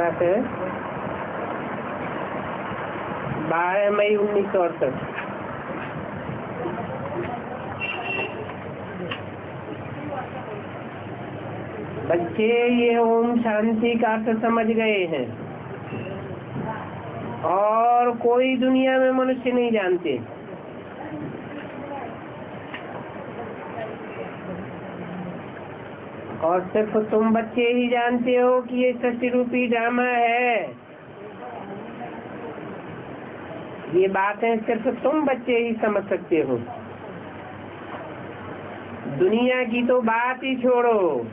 12 मई 1968। बच्चे ये ओम शांति का अर्थ समझ गए हैं और कोई दुनिया में मनुष्य नहीं जानते। और सिर्फ तुम बच्चे ही जानते हो कि ये सृष्टि रूपी ड्रामा है। ये बातें सिर्फ तुम बच्चे ही समझ सकते हो। दुनिया की तो बात ही छोड़ो,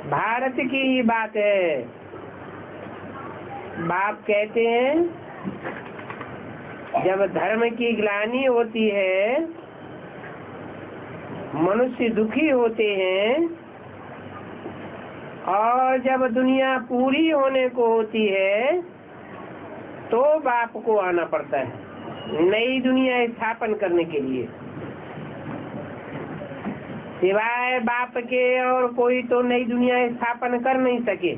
भारत की ही बात है। बाप कहते हैं जब धर्म की ग्लानि होती है, मनुष्य दुखी होते हैं, और जब दुनिया पूरी होने को होती है तो बाप को आना पड़ता है नई दुनिया स्थापन करने के लिए। सिवाय बाप के और कोई तो नई दुनिया स्थापन कर नहीं सके।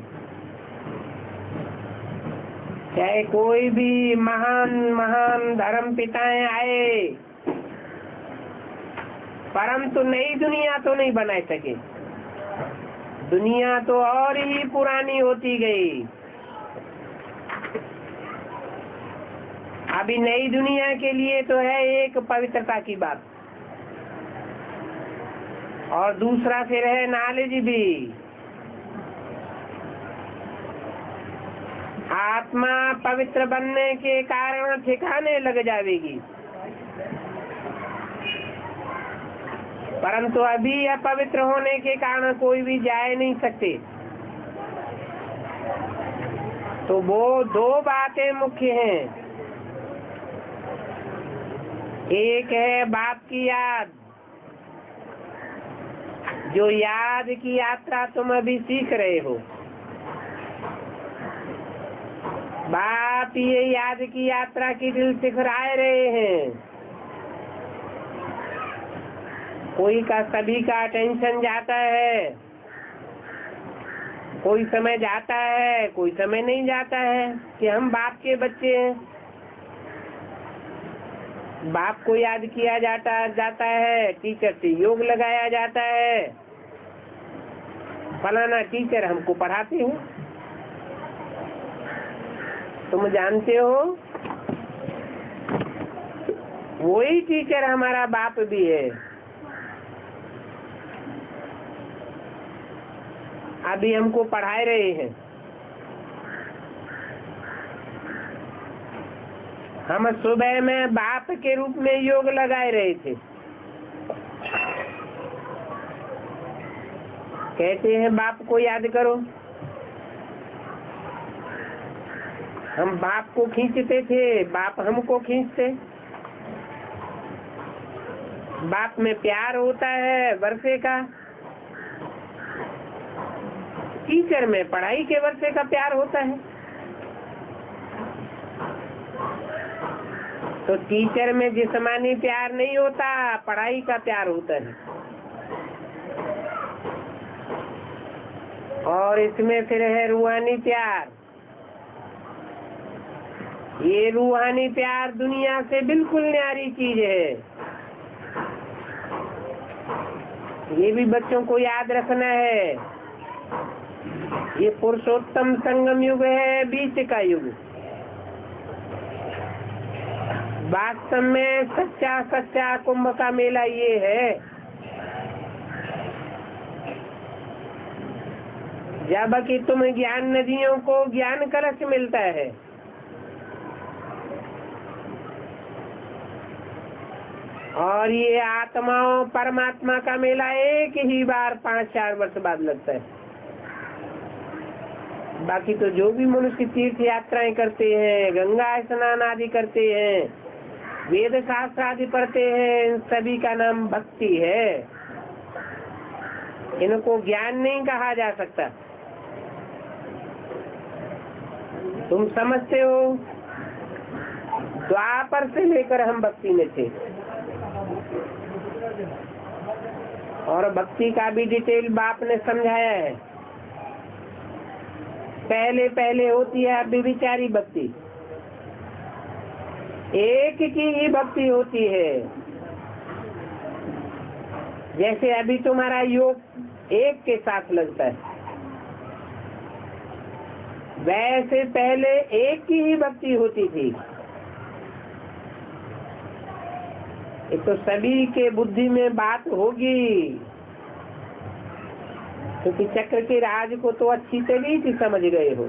चाहे कोई भी महान महान धर्म पिताएं आए, परंतु नई दुनिया तो नहीं बना सके। दुनिया तो और ही पुरानी होती गई। अभी नई दुनिया के लिए तो है एक पवित्रता की बात, और दूसरा फिर है नॉलेज भी। आत्मा पवित्र बनने के कारण ठिकाने लग जाएगी, परंतु अभी अपवित्र होने के कारण कोई भी जा नहीं सकते। तो वो दो बातें मुख्य हैं। एक है बाप की याद, जो याद की यात्रा तुम अभी सीख रहे हो। बाप ये याद की यात्रा की दिल सिखराए रहे हैं। कोई का सभी का टेंशन जाता है, कोई समय जाता है, कोई समय नहीं जाता है कि हम बाप के बच्चे हैं। बाप को याद किया जाता है, टीचर से योग लगाया जाता है, फलाना टीचर हमको पढ़ाते हैं। तुम जानते हो वही टीचर हमारा बाप भी है। अभी हमको पढ़ाए रहे हैं। हम सुबह में बाप के रूप में योग लगाए रहे थे। कहते हैं बाप को याद करो। हम बाप को खींचते थे, बाप हमको खींचते। बाप में प्यार होता है वर्षे का, टीचर में पढ़ाई के वर्षे का प्यार होता है। तो टीचर में जिस्मानी प्यार नहीं होता, पढ़ाई का प्यार होता है। और इसमें फिर है रूहानी प्यार। ये रूहानी प्यार दुनिया से बिल्कुल न्यारी चीज है। ये भी बच्चों को याद रखना है। ये पुरुषोत्तम संगम युग है, बीच का युग। वास्तव में सच्चा सच्चा कुंभ का मेला ये है, जब कि तुम ज्ञान नदियों को ज्ञान कलश मिलता है। और ये आत्माओं परमात्मा का मेला एक ही बार 5-4 वर्ष बाद लगता है। बाकी तो जो भी मनुष्य तीर्थ यात्राएं करते हैं, गंगा स्नान आदि करते हैं, वेद शास्त्र आदि पढ़ते हैं, इन सभी का नाम भक्ति है। इनको ज्ञान नहीं कहा जा सकता। तुम समझते हो, द्वापर से लेकर हम भक्ति में थे, और भक्ति का भी डिटेल बाप ने समझाया है। पहले पहले होती है अव्यभिचारी भक्ति, एक की ही भक्ति होती है। जैसे अभी तुम्हारा योग एक के साथ लगता है, वैसे पहले एक की ही भक्ति होती थी। ये तो सभी के बुद्धि में बात होगी, क्योंकि चक्र के राज को तो अच्छी से भी समझ गए हो।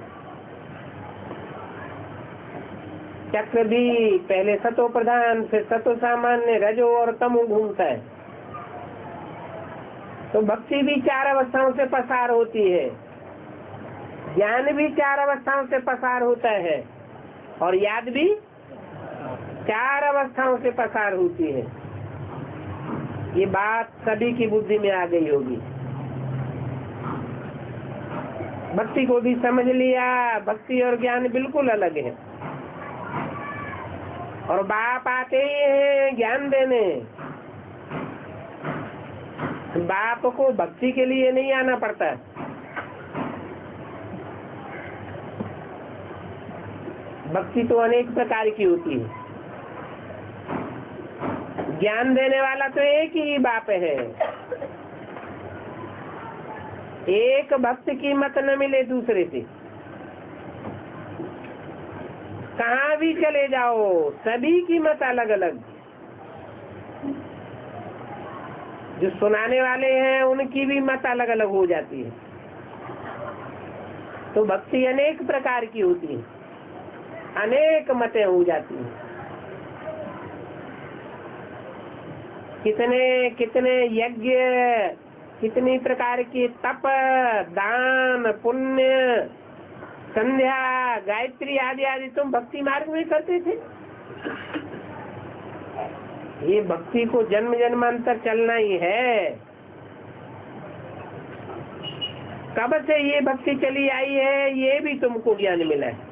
चक्र भी पहले सतो प्रधान, फिर सतो सामान्य, रजो और तमो घूमता है। तो भक्ति भी चार अवस्थाओं से पसार होती है, ज्ञान भी चार अवस्थाओं से पसार होता है, और याद भी चार अवस्थाओं से पसार होती है। ये बात सभी की बुद्धि में आ गई होगी। भक्ति को भी समझ लिया, भक्ति और ज्ञान बिल्कुल अलग है। और बाप आते ही हैं ज्ञान देने, बाप को भक्ति के लिए नहीं आना पड़ता। भक्ति तो अनेक प्रकार की होती है, ज्ञान देने वाला तो एक ही बाप है। एक भक्त की मत न मिले दूसरे से, कहाँ भी चले जाओ सभी की मत अलग अलग। जो सुनाने वाले हैं उनकी भी मत अलग अलग हो जाती है। तो भक्ति अनेक प्रकार की होती है, अनेक मतें हो जाती हैं। कितने कितने यज्ञ, कितनी प्रकार की तप, दान, पुण्य, संध्या, गायत्री आदि आदि तुम भक्ति मार्ग में करते थे। ये भक्ति को जन्म जन्मांतर चलना ही है। कब से ये भक्ति चली आई है ये भी तुमको ज्ञान मिला है।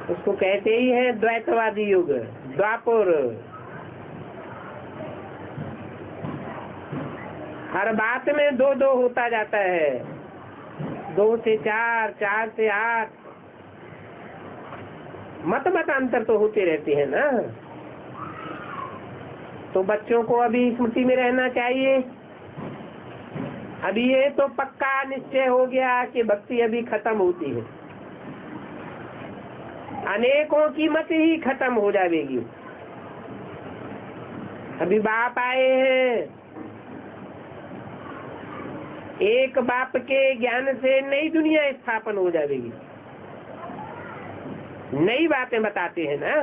उसको कहते ही है द्वैतवादी युग, द्वापर। हर बात में दो दो होता जाता है, 2 से 4, 4 से 8, मत अंतर तो होते रहते हैं ना। तो बच्चों को अभी स्मृति में रहना चाहिए। अभी ये तो पक्का निश्चय हो गया कि भक्ति अभी खत्म होती है, अनेकों की मत ही खत्म हो जाएगी। अभी बाप आए हैं, एक बाप के ज्ञान से नई दुनिया स्थापन हो जाएगी। नई बातें बताते हैं ना।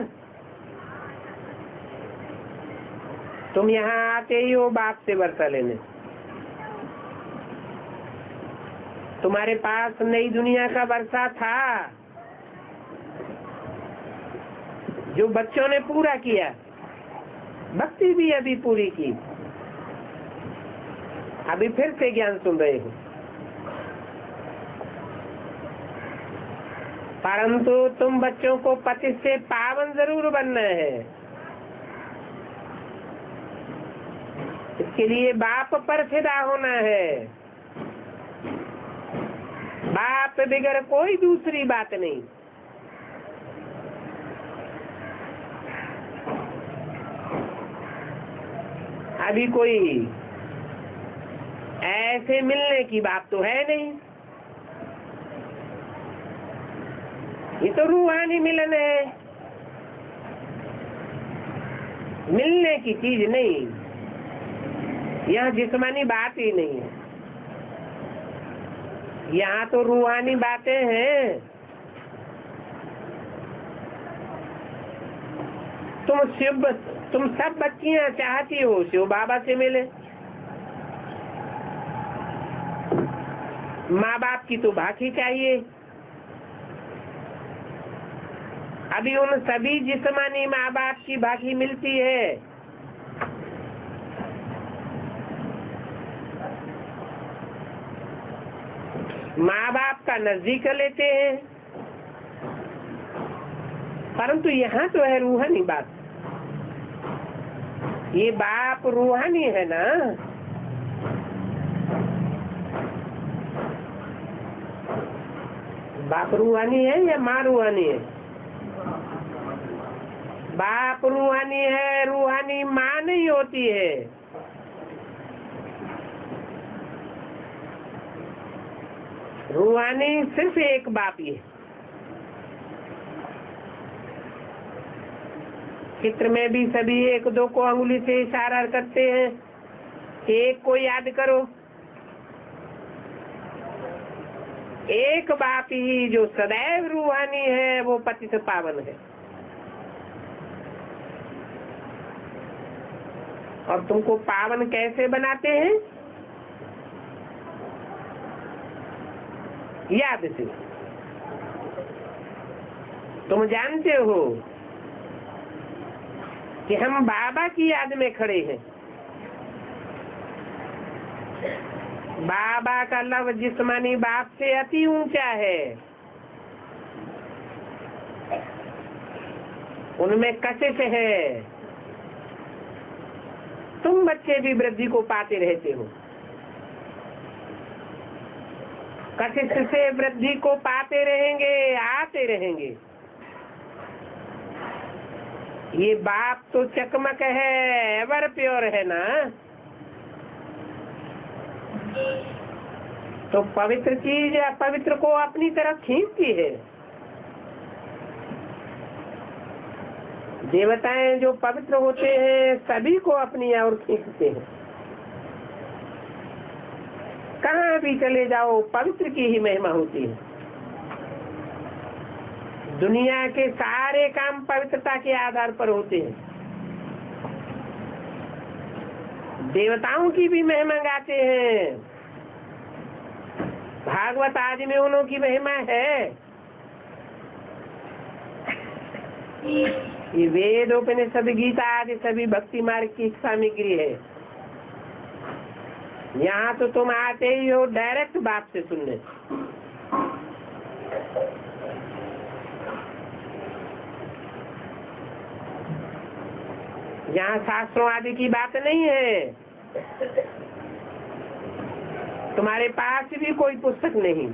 तुम यहाँ आते ही हो बाप से वर्षा लेने, तुम्हारे पास नई दुनिया का वर्षा था जो बच्चों ने पूरा किया। भक्ति भी अभी पूरी की, अभी फिर से ज्ञान सुन रहे हो। परंतु तुम बच्चों को पति से पावन जरूर बनना है। इसके लिए बाप पर फिदा होना है। बाप बगैर कोई दूसरी बात नहीं। अभी कोई ऐसे मिलने की बात तो है नहीं, ये तो रूहानी मिलन है, मिलने की चीज नहीं। यहाँ जिस्मानी बात ही नहीं है, यहाँ तो रूहानी बातें हैं। तुम सब बच्चियां चाहती हो शिव बाबा से मिले। माँ बाप की तो भाखी चाहिए। अभी उन सभी जिस्मानी माँ बाप की भाखी मिलती है। माँ बाप का नजदीक लेते हैं, परंतु यहाँ तो है रूहानी बात। ये बाप रूहानी है ना। बाप रूहानी है या माँ रूहानी है? बाप रूहानी है, रूहानी माँ नहीं होती है। रूहानी सिर्फ एक बाप ही है। चित्र में भी सभी एक दो को अंगुली से इशारा करते हैं, एक को याद करो। एक बाप ही जो सदैव रूहानी है वो पतित पावन है। और तुमको पावन कैसे बनाते हैं? याद से। तुम जानते हो कि हम बाबा की याद में खड़े हैं। बाबा का लव जिस्मानी बाप से अति ऊंचा है। उनमें कशिश है। तुम बच्चे भी वृद्धि को पाते रहते हो। कशिश से वृद्धि को पाते रहेंगे, आते रहेंगे। ये बाप तो चकमक है, एवर प्योर है ना। तो पवित्र चीज अपवित्र को अपनी तरफ खींचती है। देवताएं जो पवित्र होते हैं सभी को अपनी ओर खींचते हैं। कहाँ भी चले जाओ पवित्र की ही महिमा होती है। दुनिया के सारे काम पवित्रता के आधार पर होते हैं। देवताओं की भी महिमा गाते हैं। भागवत आदि में उन्हों की महिमा है। ये वेद उपनिषद गीता आदि सभी भक्ति मार्ग की सामग्री है। यहाँ तो तुम आते ही हो डायरेक्ट बाप से सुनने। यहाँ शास्त्रों आदि की बात नहीं है। तुम्हारे पास भी कोई पुस्तक नहीं।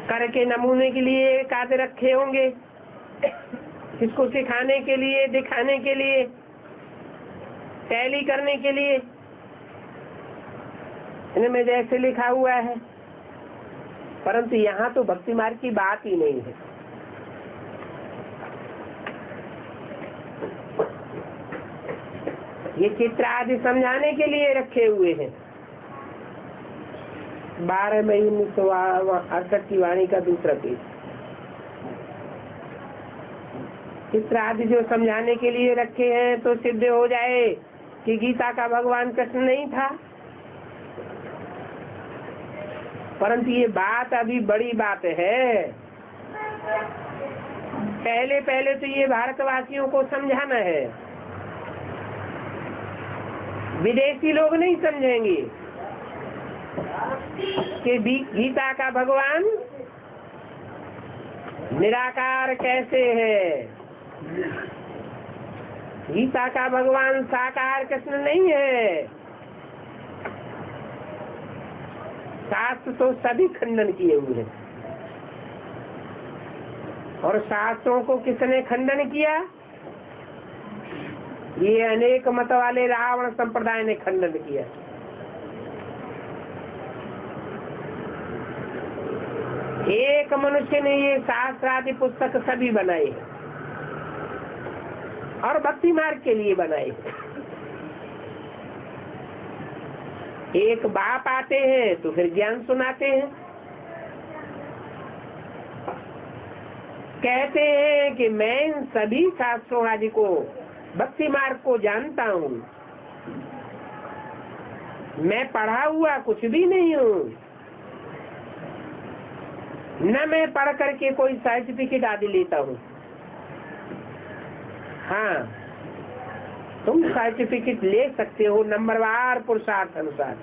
कर के नमूने के लिए एक आधे रखे होंगे, इसको सिखाने के लिए, दिखाने के लिए, टैली करने के लिए। इनमें जैसे लिखा हुआ है, परंतु यहाँ तो भक्ति मार्ग की बात ही नहीं है। ये चित्र आदि समझाने के लिए रखे हुए हैं। 12 मई 1968 की वाणी का दूसरा पेज। चित्र आदि जो समझाने के लिए रखे हैं तो सिद्ध हो जाए कि गीता का भगवान कृष्ण नहीं था। परंतु ये बात अभी बड़ी बात है। पहले पहले तो ये भारतवासियों को समझाना है। विदेशी लोग नहीं समझेंगे कि गीता का भगवान निराकार कैसे है। गीता का भगवान साकार कृष्ण नहीं है। शास्त्र तो सभी खंडन किए हुए हैं। और शास्त्रों को किसने खंडन किया? ये अनेक मत वाले रावण संप्रदाय ने खंडन किया। एक मनुष्य ने ये शास्त्र आदि पुस्तक सभी बनाए और भक्ति मार्ग के लिए बनाए। एक बाप आते हैं तो फिर ज्ञान सुनाते हैं। कहते हैं कि मैं इन सभी शास्त्रों आदि को, भक्ति मार्ग को जानता हूँ। मैं पढ़ा हुआ कुछ भी नहीं हूँ, न मैं पढ़ करके कोई सर्टिफिकेट आदि लेता हूँ। हाँ, तुम सर्टिफिकेट ले सकते हो नंबरवार पुरुषार्थ अनुसार।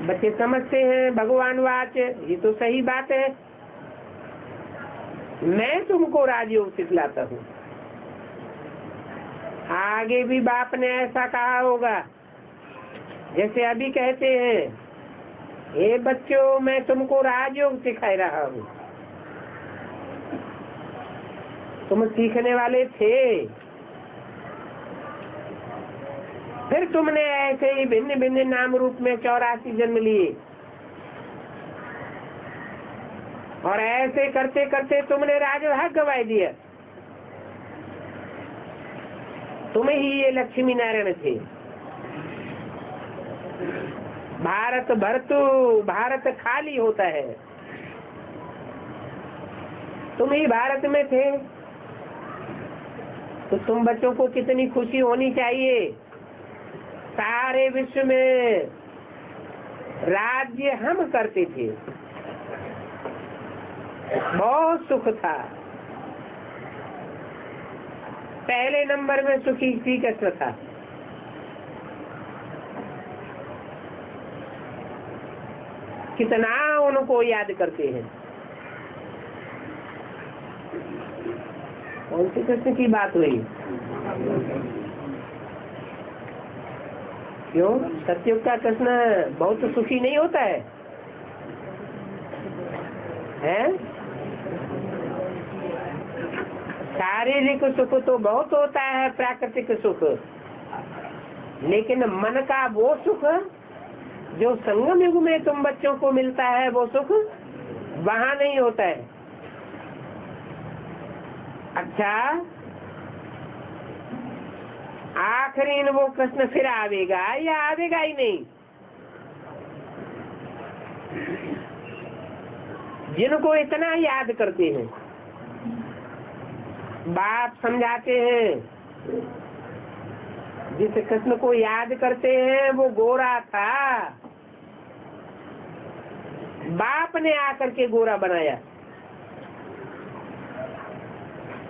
बच्चे समझते हैं भगवान वाच, ये तो सही बात है। मैं तुमको राजयोग सिखलाता हूँ। आगे भी बाप ने ऐसा कहा होगा, जैसे अभी कहते हैं हे बच्चों, मैं तुमको राजयोग सिखा रहा हूँ। तुम सीखने वाले थे, फिर तुमने ऐसे ही भिन्न भिन्न नाम रूप में 84 जन्म लिए, और ऐसे करते करते तुमने राजभाग गंवा दिया। तुम ही ये लक्ष्मी नारायण थे। भारत भरतु, भारत खाली होता है, तुम ही भारत में थे। तो तुम बच्चों को कितनी खुशी होनी चाहिए। सारे विश्व में राज्य हम करते थे, बहुत सुख था। पहले नंबर में सुखी श्री कृष्ण था। कितना उनको याद करते हैं। कौन से कृष्ण की बात हुई? क्यों? सतयुग का कृष्ण बहुत सुखी नहीं होता है, हैं? शारीरिक सुख तो बहुत होता है, प्राकृतिक सुख, लेकिन मन का वो सुख जो संगम युग में तुम बच्चों को मिलता है, वो सुख वहां नहीं होता है। अच्छा, आखिरी वो कृष्ण फिर आवेगा या आवेगा ही नहीं? जिनको इतना याद करते हैं, बाप समझाते हैं, जिस कृष्ण को याद करते हैं वो गोरा था, बाप ने आकर के गोरा बनाया।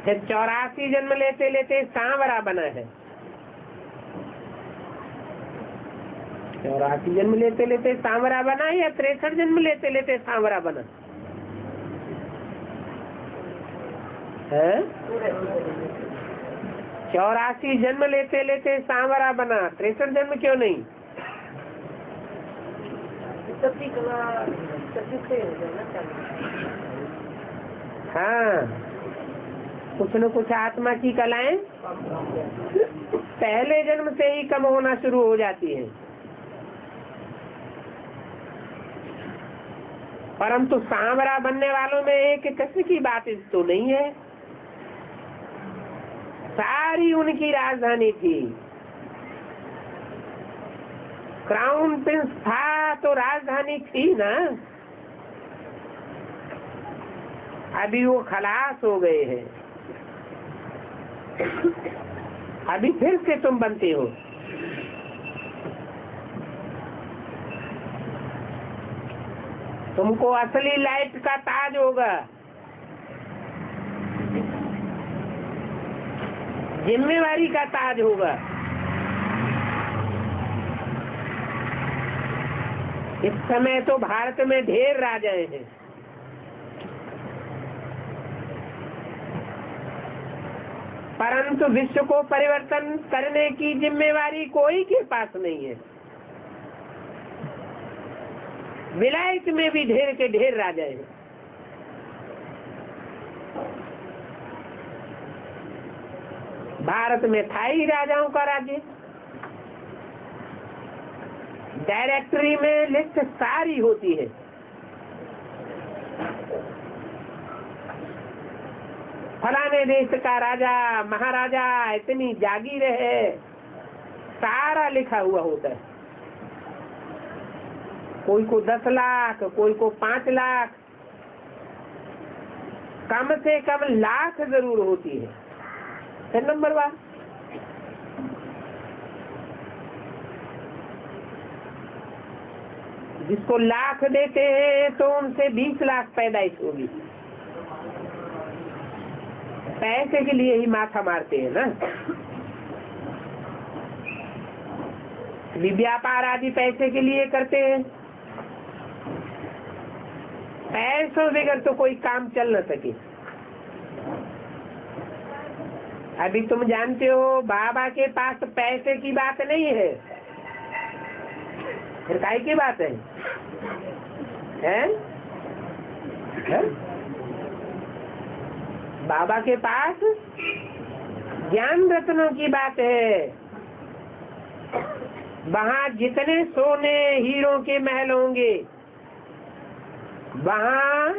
फिर 84 जन्म लेते लेते सांवरा बना है। 84 जन्म लेते लेते सांवरा बना या 63 जन्म लेते लेते सांवरा बना है? 84 जन्म लेते लेते सांवरा बना, 63 जन्म क्यों नहीं? हाँ, कुछ न कुछ आत्मा की कलाएं पहले जन्म से ही कम होना शुरू हो जाती है। परंतु सांवरा बनने वालों में एक कृष्ण की बात तो नहीं है। सारी उनकी राजधानी थी। क्राउन प्रिंस था तो राजधानी थी ना। अभी वो खलास हो गए हैं, अभी फिर से तुम बनते हो। तुमको असली लाइट का ताज होगा, जिम्मेवारी का ताज होगा। इस समय तो भारत में ढेर राजाएं हैं, परंतु विश्व को परिवर्तन करने की जिम्मेवारी कोई के पास नहीं है। विलायत में भी ढेर के ढेर राजा हैं। भारत में था ही राजाओं का राज्य। डायरेक्टरी में लिस्ट सारी होती है। फलाने देश का राजा महाराजा इतनी जागीर है, सारा लिखा हुआ होता है। कोई को 10 लाख, कोई को 5 लाख, कम से कम लाख जरूर होती है। फिर नंबर 1, जिसको लाख देते हैं तो उनसे 20 लाख पैदाइश होगी। पैसे के लिए ही माथा मारते हैं ना। व्यापार आदि पैसे के लिए करते हैं। पैसों बगैर तो कोई काम चल न सके। अभी तुम जानते हो बाबा के पास पैसे की बात नहीं है, फिर काहे की बात है? बाबा के पास ज्ञान रत्नों की बात है। वहाँ जितने सोने हीरों के महल होंगे, वहाँ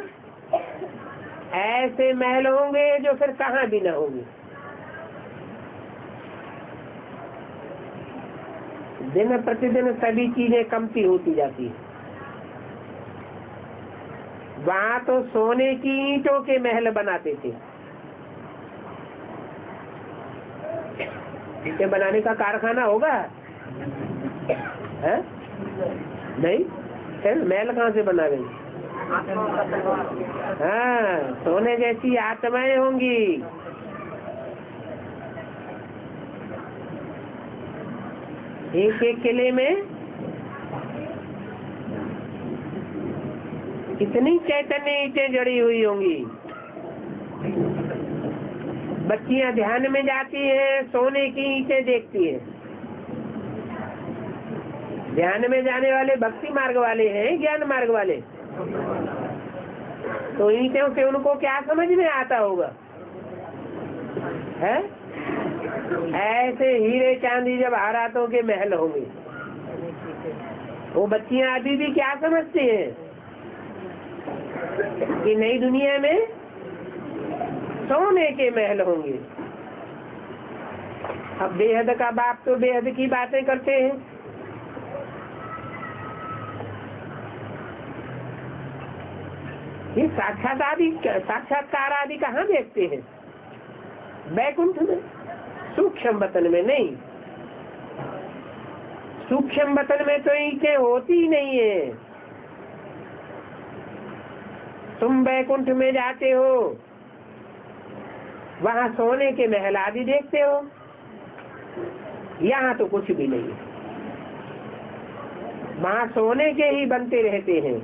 ऐसे महल होंगे जो फिर कहाँ भी न होंगे। दिन प्रतिदिन सभी चीजें कमती होती जाती है। वहाँ तो सोने की ईंटों के महल बनाते थे। ईंटें बनाने का कारखाना होगा है? नहीं, फिर महल कहाँ से बना गई? हाँ, सोने जैसी आत्माएं होंगी। एक एक किले में कितनी चैतन्य ईंटें जड़ी हुई होंगी। बच्चियां ध्यान में जाती हैं, सोने की ईंटें देखती हैं। ध्यान में जाने वाले भक्ति मार्ग वाले हैं, ज्ञान मार्ग वाले। तो ईंटों से उनको क्या समझ में आता होगा? है ऐसे हीरे चांदी जब हारातों के महल होंगे, वो बच्चियां अभी भी क्या समझती हैं कि नई दुनिया में सोने के महल होंगे। अब बेहद का बाप तो बेहद की बातें करते हैं। ये साक्षात्कार आदि कहाँ देखते हैं? बैकुंठ में, सूक्ष्म वतन में नहीं। सूक्ष्म वतन में तो ईंटें होती ही नहीं है। तुम बैकुंठ में जाते हो, वहाँ सोने के महल आदि देखते हो, यहाँ तो कुछ भी नहीं है। वहाँ सोने के ही बनते रहते हैं।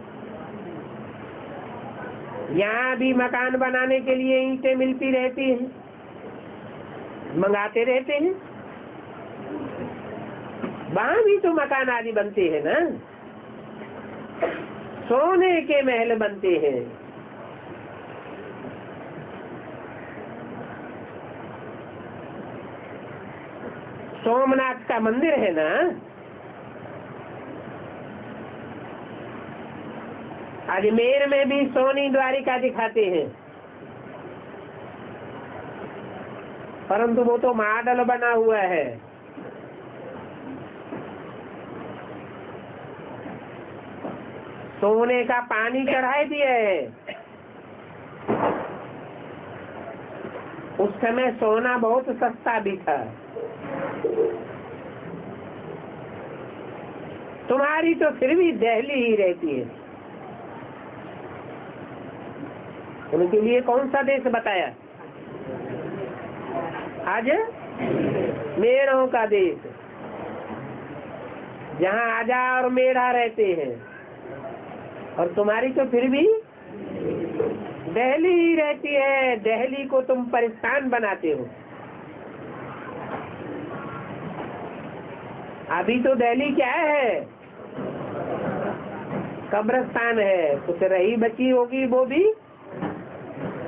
यहाँ भी मकान बनाने के लिए ईंटें मिलती रहती हैं, मंगाते रहते हैं। वहाँ भी तो मकान आदि बनते हैं ना, सोने के महल बनते हैं। सोमनाथ का मंदिर है ना, अजमेर में भी सोनी द्वारिका दिखाते हैं, परंतु वो तो मॉडल बना हुआ है। सोने का पानी चढ़ाई दिया है। उस समय सोना बहुत सस्ता भी था। तुम्हारी तो फिर भी दिल्ली ही रहती है। उनके लिए कौन सा देश बताया? आज मेढ़ों का देश, जहाँ आजा और मेढ़ा रहते हैं। और तुम्हारी तो फिर भी दिल्ली ही रहती है। दिल्ली को तुम परिस्थान बनाते हो। अभी तो दिल्ली क्या है? कब्रिस्तान है। कुछ रही बची होगी वो भी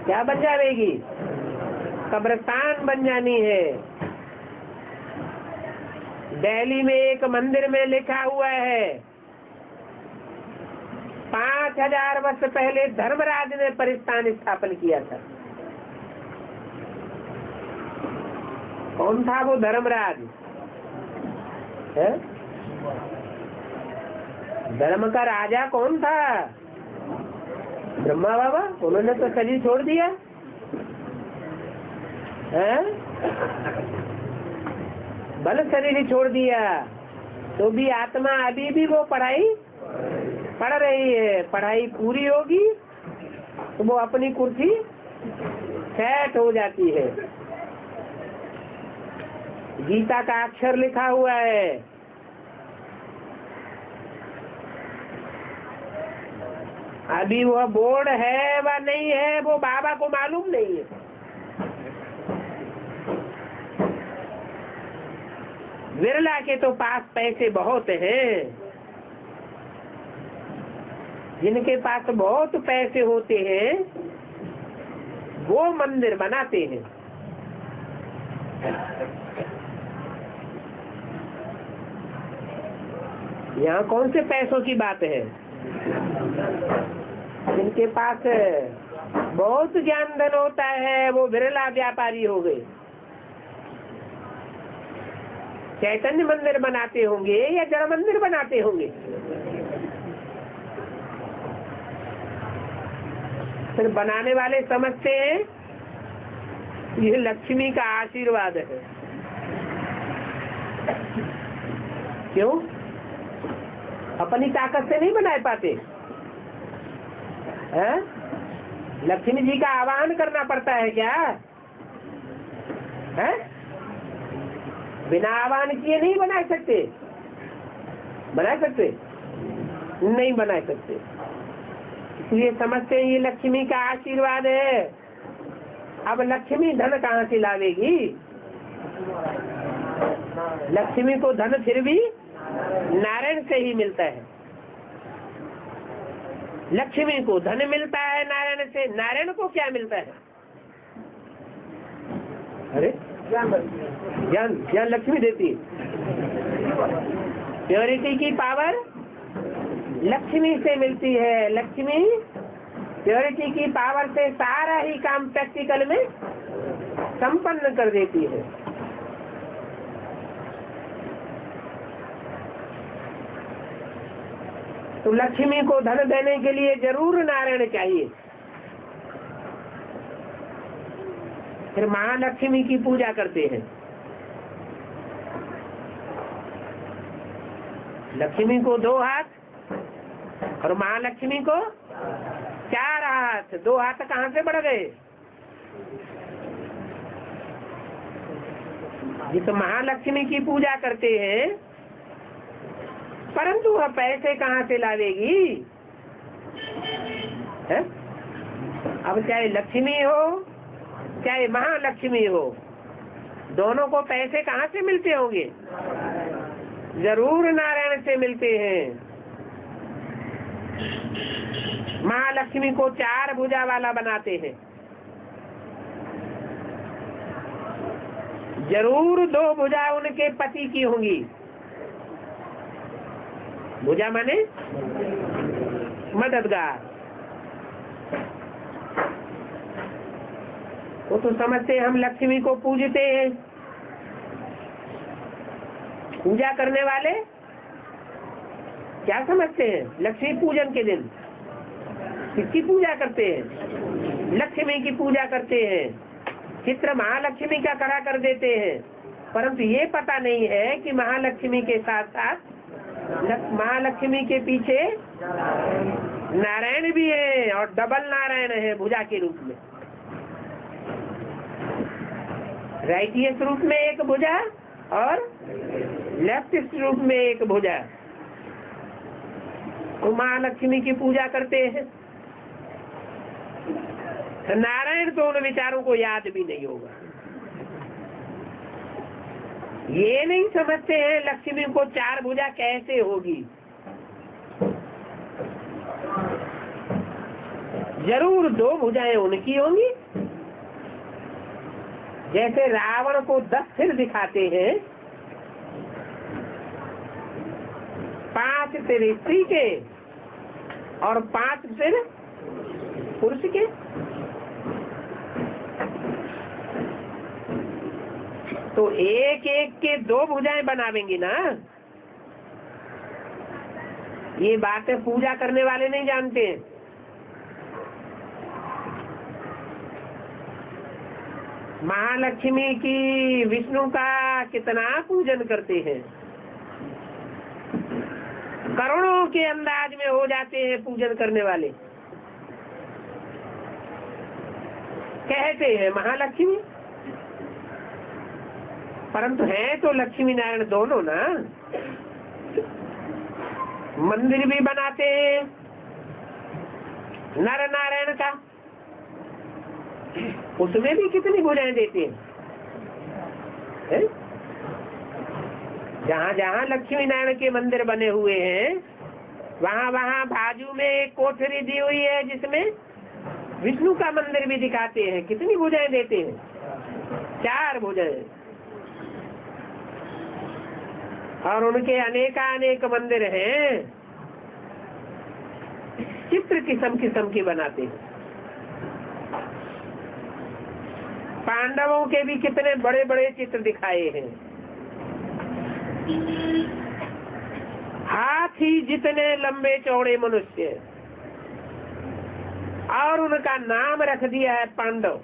क्या बन जाएगी? कब्रिस्तान बन जानी है। दिल्ली में एक मंदिर में लिखा हुआ है, 5000 वर्ष पहले धर्मराज ने परिस्थान स्थापन किया था। कौन था वो धर्मराज? है? धर्म का राजा कौन था? ब्रह्मा बाबा। उन्होंने तो शरीर छोड़ दिया है, बल शरीर छोड़ दिया, तो भी आत्मा अभी भी वो पढ़ाई पढ़ रही है। पढ़ाई पूरी होगी तो वो अपनी कुर्सी सेट हो जाती है। गीता का अक्षर लिखा हुआ है, अभी वह बोर्ड है व नहीं है वो बाबा को मालूम नहीं है। विरला के तो पास पैसे बहुत हैं, जिनके पास बहुत पैसे होते हैं वो मंदिर बनाते हैं। यहाँ कौन से पैसों की बात है? जिनके पास बहुत ज्ञान धन होता है वो बिरला व्यापारी हो गए। चैतन्य मंदिर बनाते होंगे या जड़ मंदिर बनाते होंगे? फिर बनाने वाले समझते हैं ये लक्ष्मी का आशीर्वाद है। क्यों? अपनी ताकत से नहीं बना पाते हैं? लक्ष्मी जी का आवाहन करना पड़ता है क्या है? बिना आवाहन किए नहीं बना सकते? बना सकते? नहीं बना सकते। इसलिए समझते हैं ये लक्ष्मी का आशीर्वाद है। अब लक्ष्मी धन कहाँ से लावेगी? लक्ष्मी को धन फिर भी नारायण से ही मिलता है। लक्ष्मी को धन मिलता है नारायण से। नारायण को क्या मिलता है? अरे ज्ञान, ज्ञान लक्ष्मी देती है। प्योरिटी की पावर लक्ष्मी से मिलती है। लक्ष्मी प्योरिटी की पावर से सारा ही काम प्रैक्टिकल में संपन्न कर देती है। तो लक्ष्मी को धन देने के लिए जरूर नारायण चाहिए। फिर महालक्ष्मी की पूजा करते हैं। लक्ष्मी को 2 हाथ और महालक्ष्मी को 4 हाथ। 2 हाथ कहाँ से बढ़ गए? जिस महालक्ष्मी की पूजा करते हैं, परंतु वह पैसे कहाँ से लावेगी? है? अब चाहे लक्ष्मी हो चाहे महालक्ष्मी हो, दोनों को पैसे कहाँ से मिलते होंगे? जरूर नारायण से मिलते हैं। महालक्ष्मी को 4 भुजा वाला बनाते हैं। जरूर 2 भुजा उनके पति की होंगी। भुजा माने मददगार। वो तो समझते हैं हम लक्ष्मी को पूजते हैं। पूजा करने वाले क्या समझते हैं? लक्ष्मी पूजन के दिन किसकी पूजा करते हैं? लक्ष्मी की पूजा करते हैं। चित्र महालक्ष्मी का खड़ा कर देते हैं, परंतु ये पता नहीं है कि महालक्ष्मी के साथ साथ महालक्ष्मी के पीछे नारायण भी है और डबल नारायण है भुजा के रूप में। राइटियस रूप में एक भुजा और लेफ्टिस्ट रूप में एक भुजा। तो महालक्ष्मी की पूजा करते हैं। नारायण तो उन विचारों को याद भी नहीं होगा। ये नहीं समझते हैं लक्ष्मी को 4 भुजा कैसे होगी। जरूर 2 भुजाएं उनकी होंगी। जैसे रावण को 10 सिर दिखाते हैं, 5 सिर स्त्री के और 5 सिर पुरुष के। तो एक एक के 2 भुजाएं बनावेंगे ना। ये बातें पूजा करने वाले नहीं जानते हैं। महालक्ष्मी की विष्णु का कितना पूजन करते हैं। करोड़ों के अंदाज में हो जाते हैं पूजन करने वाले। कहते हैं महालक्ष्मी, परंतु है तो लक्ष्मी नारायण दोनों ना। मंदिर भी बनाते हैं नर नारायण का, उसमें भी कितनी भुजाएं देते हैं। जहाँ जहाँ लक्ष्मी नारायण के मंदिर बने हुए हैं वहाँ बाजू में एक कोठरी दी हुई है जिसमें विष्णु का मंदिर भी दिखाते हैं। कितनी भुजाएं देते हैं? 4 भुजाएं। और उनके अनेक मंदिर हैं। चित्र किस्म किस्म के बनाते हैं। पांडवों के भी कितने बड़े बड़े चित्र दिखाए हैं। हाथी जितने लंबे चौड़े मनुष्य, और उनका नाम रख दिया है पांडव।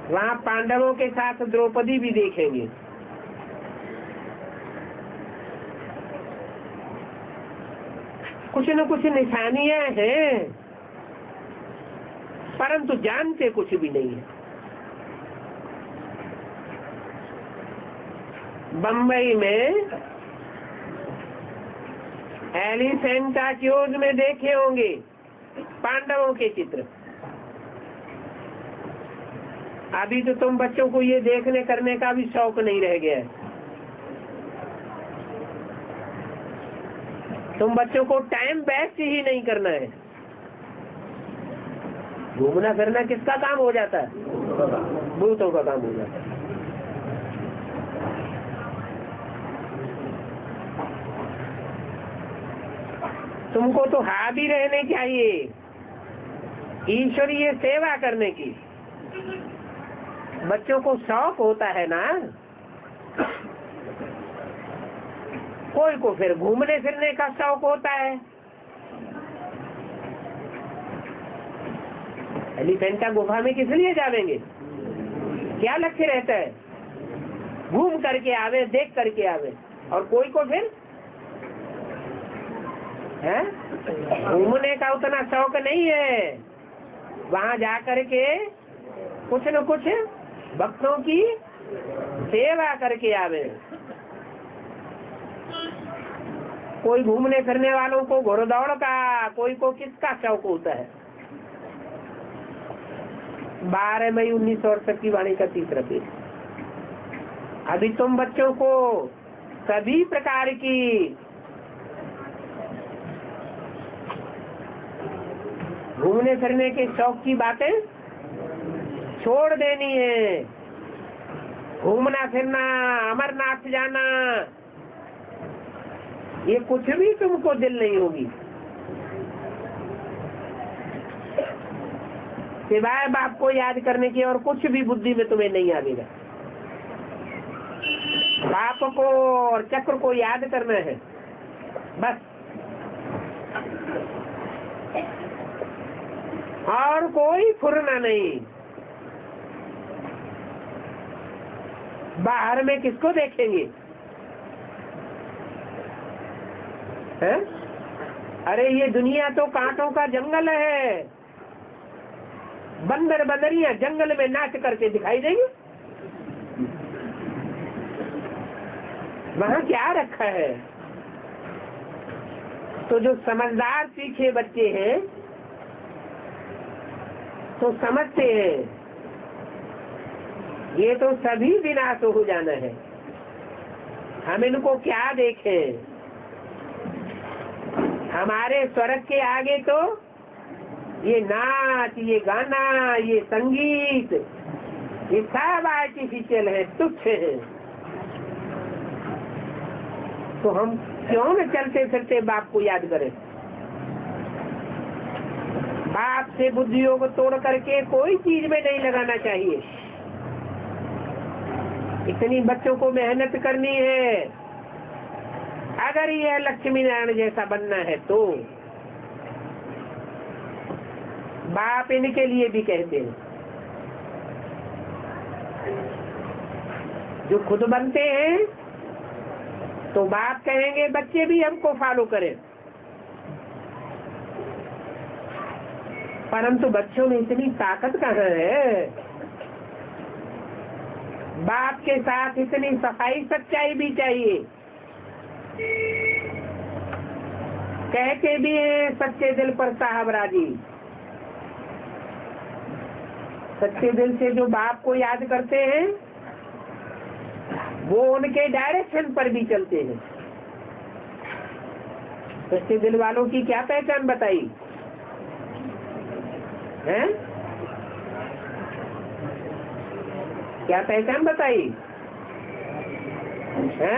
वहाँ पांडवों के साथ द्रौपदी भी देखेंगे। कुछ न कुछ निशानियां हैं, परंतु जानते कुछ भी नहीं है। बंबई में एलिफेंटा क्यूज में देखे होंगे पांडवों के चित्र। अभी तो तुम बच्चों को ये देखने करने का भी शौक नहीं रह गया है। तुम बच्चों को टाइम वेस्ट ही नहीं करना है। घूमना फिरना किसका काम हो जाता है? भूतों का काम हो जाता है। तुमको तो हावी रहने चाहिए, ईश्वरीय सेवा करने की। बच्चों को शौक होता है ना, कोई को फिर घूमने फिरने का शौक होता है। एलिफेंटा गुफा में किस लिए जावेंगे? क्या लक्ष्य रहता है? घूम करके आवे, देख करके आवे। और कोई को फिर है घूमने का उतना शौक नहीं है। वहाँ जा करके कुछ न कुछ भक्तों की सेवा करके आवे। कोई घूमने फिरने वालों को घोड़दौड़ का, कोई को किसका शौक होता है। 12 मई 1968 की वाणी का 30 पेज। अभी तुम बच्चों को सभी प्रकार की घूमने फिरने के शौक की बातें छोड़ देनी है। घूमना फिरना, अमरनाथ जाना, ये कुछ भी तुमको दिल नहीं होगी। सिवाय बाप को याद करने की और कुछ भी बुद्धि में तुम्हें नहीं आएगा। बाप को और चक्र को याद करना है बस, और कोई फुरना नहीं। बाहर में किसको देखेंगे? है? अरे ये दुनिया तो कांटों का जंगल है। बंदर बंदरियां जंगल में नाच करके दिखाई देंगे। वहाँ क्या रखा है? तो जो समझदार सीखे बच्चे हैं तो समझते हैं ये तो सभी विनाश हो जाना है। हम इनको क्या देखें? हमारे स्वर्ग के आगे तो ये नाच, ये गाना, ये संगीत, ये सब आर्टिफिशियल है, तुच्छ है। तो हम क्यों न चलते फिरते बाप को याद करें? बाप से बुद्धियों को तोड़ करके कोई चीज में नहीं लगाना चाहिए। इतनी बच्चों को मेहनत करनी है। अगर यह लक्ष्मी नारायण जैसा बनना है तो बाप इनके लिए भी कहते हैं। जो खुद बनते हैं तो बाप कहेंगे बच्चे भी हमको फॉलो करें, परंतु बच्चों में इतनी ताकत कहाँ है? बाप के साथ इतनी सफाई सच्चाई भी चाहिए। कहते भी हैं सच्चे दिल पर साहब राजी। सच्चे दिल से जो बाप को याद करते हैं वो उनके डायरेक्शन पर भी चलते हैं। सच्चे दिल वालों की क्या पहचान बताई है? क्या पहचान बताई है?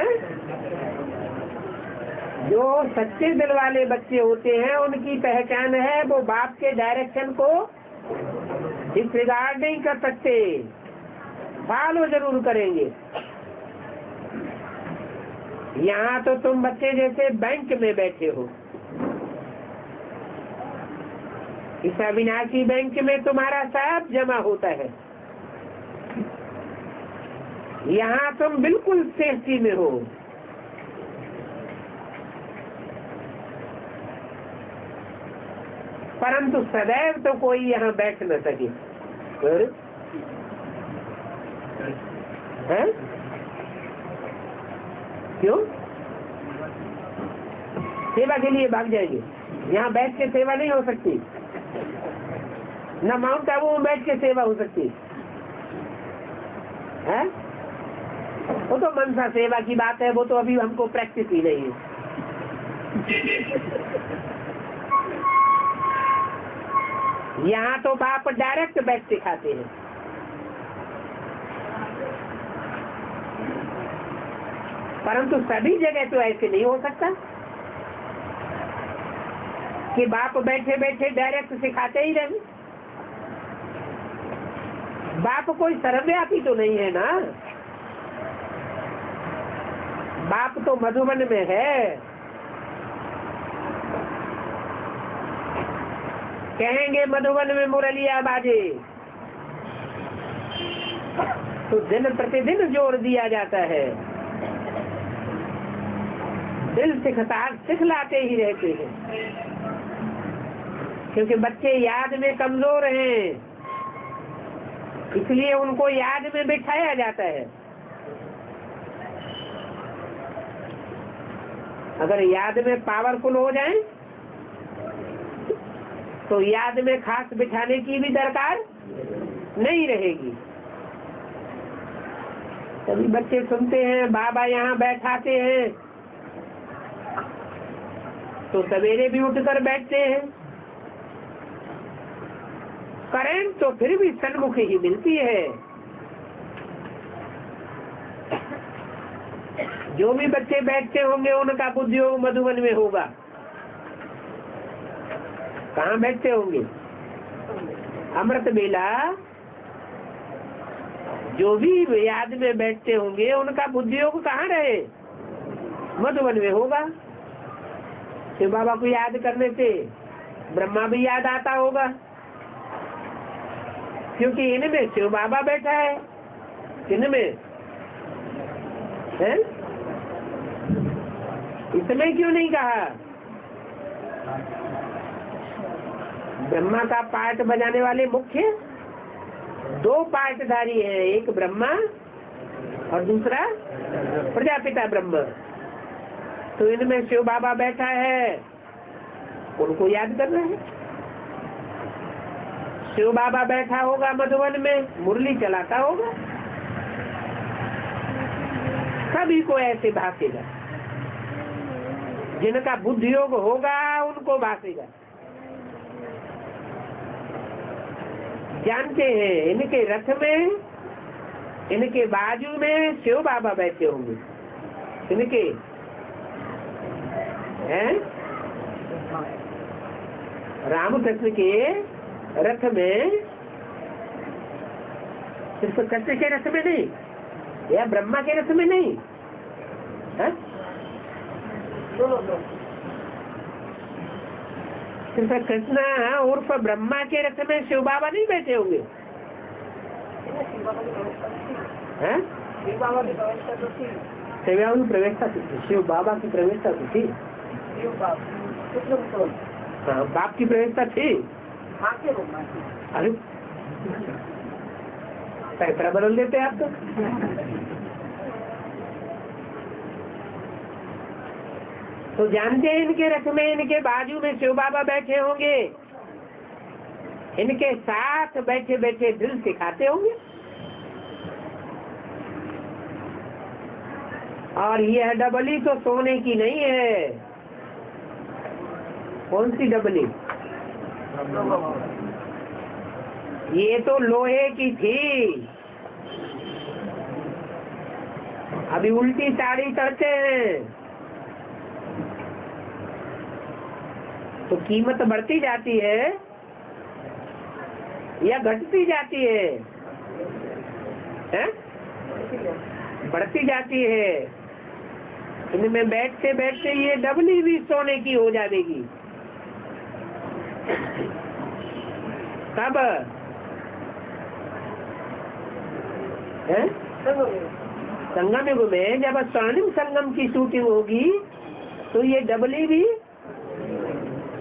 जो सच्चे दिल वाले बच्चे होते हैं उनकी पहचान है वो बाप के डायरेक्शन को डिसरिगार्ड नहीं कर सकते, फॉलो जरूर करेंगे। यहाँ तो तुम बच्चे जैसे बैंक में बैठे हो, इस अविनाशी बैंक में तुम्हारा सब जमा होता है। यहाँ तुम बिल्कुल सेफ्टी में हो। परंतु सदैव तो कोई यहाँ बैठ न सके है? क्यों? सेवा के लिए भाग जाएंगे। यहाँ बैठ के सेवा नहीं हो सकती, न माउंट आबू में बैठ के सेवा हो सकती है। वो तो मनसा सेवा की बात है, वो तो अभी हमको प्रैक्टिस ही नहीं है। यहाँ तो बाप डायरेक्ट बैठ सिखाते हैं। परंतु सभी जगह तो ऐसे नहीं हो सकता कि बाप बैठे बैठे डायरेक्ट सिखाते ही रहे। बाप कोई सर्वव्यापी तो नहीं है ना। बाप तो मधुबन में है। कहेंगे मधुबन में मुरलिया बाजे, तो दिन प्रतिदिन जोर दिया जाता है। दिल सिखलाते ही रहते हैं, क्योंकि बच्चे याद में कमजोर हैं, इसलिए उनको याद में बिठाया जाता है। अगर याद में पावरफुल हो जाएं, तो याद में खास बिठाने की भी दरकार नहीं रहेगी। सभी बच्चे सुनते हैं बाबा यहाँ बैठाते हैं, तो सवेरे भी उठकर बैठते हैं। करंट तो फिर भी सन्मुख ही मिलती है। जो भी बच्चे बैठते होंगे उनका बुद्धियोग मधुबन में होगा। कहाँ बैठते होंगे? अमृत बेला जो भी याद में बैठते होंगे उनका बुद्धियोग कहाँ रहे? मधुबन में होगा। शिव बाबा को याद करने से ब्रह्मा भी याद आता होगा, क्योंकि इनमें शिव बाबा बैठा है। इनमें है? इसमें क्यों नहीं कहा? ब्रह्मा का पार्ट बजाने वाले मुख्य दो पार्टधारी हैं, एक ब्रह्मा और दूसरा प्रजापिता ब्रह्मा। तो इनमें शिव बाबा बैठा है, उनको याद करना है। शिव बाबा बैठा होगा मधुबन में, मुरली चलाता होगा, सभी को ऐसे भासेगा। जिनका बुद्धि योग होगा उनको भासेगा। जानते हैं इनके रथ में, इनके बाजू में शिव बाबा बैठे होंगे। इनके हैं रामकृष्ण के रथ में, सिर्फ कृष्ण के रथ में नहीं या ब्रह्मा के रथ में नहीं है? सिर्फ कृष्ण उर्फ ब्रह्मा के रथ में शिव बाबा नहीं बैठे होंगे। शिव बाबा की प्रवेशता थी। शिव बाबा की प्रवेशता तो थी। हाँ, बाप की प्रवेशता थी। अरे पैसा बदल देते आप तो जानते हैं इनके रथ में, इनके बाजू में शिव बाबा बैठे होंगे। इनके साथ बैठे बैठे दिल सिखाते होंगे। और यह डबली तो सोने की नहीं है। कौन सी डबली? ये तो लोहे की थी। अभी उल्टी साड़ी चढ़ते हैं तो कीमत बढ़ती जाती है या घटती जाती है? हैं? बढ़ती जाती है। इनमें बैठते बैठते ये डबली भी सोने की हो जाएगी। कब? संगम युग में जब स्वर्णिम संगम की शूटिंग होगी तो ये डबली भी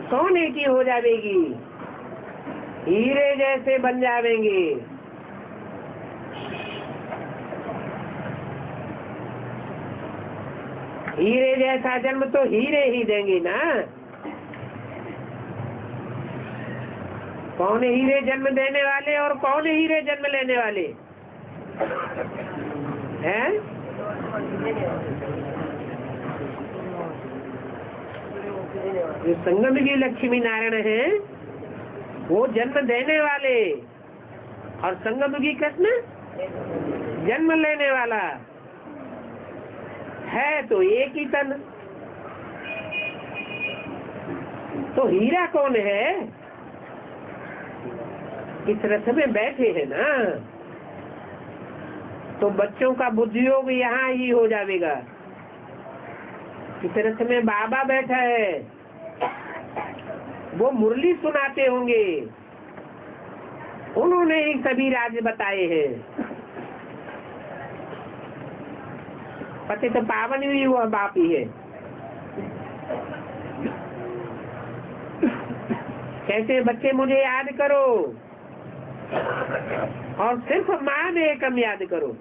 सोने की हो जाएगी, हीरे जैसे बन जाएंगे। हीरे जैसा जन्म तो हीरे ही देंगे ना। कौन हीरे जन्म देने वाले और कौन हीरे जन्म लेने वाले हैं? जो संगम की लक्ष्मी नारायण है वो जन्म देने वाले और संगम की कृष्ण जन्म लेने वाला है। तो एक ही तन। तो हीरा कौन है? इस रथ में बैठे हैं ना, तो बच्चों का बुद्धियोग यहाँ ही हो जाएगा। इस रथ में बाबा बैठा है, वो मुरली सुनाते होंगे, उन्होंने ही सभी राज बताए हैं। पति तो पावन भी हुआ बाप ही है। कैसे बच्चे मुझे याद करो और सिर्फ माँ में एकम याद करो।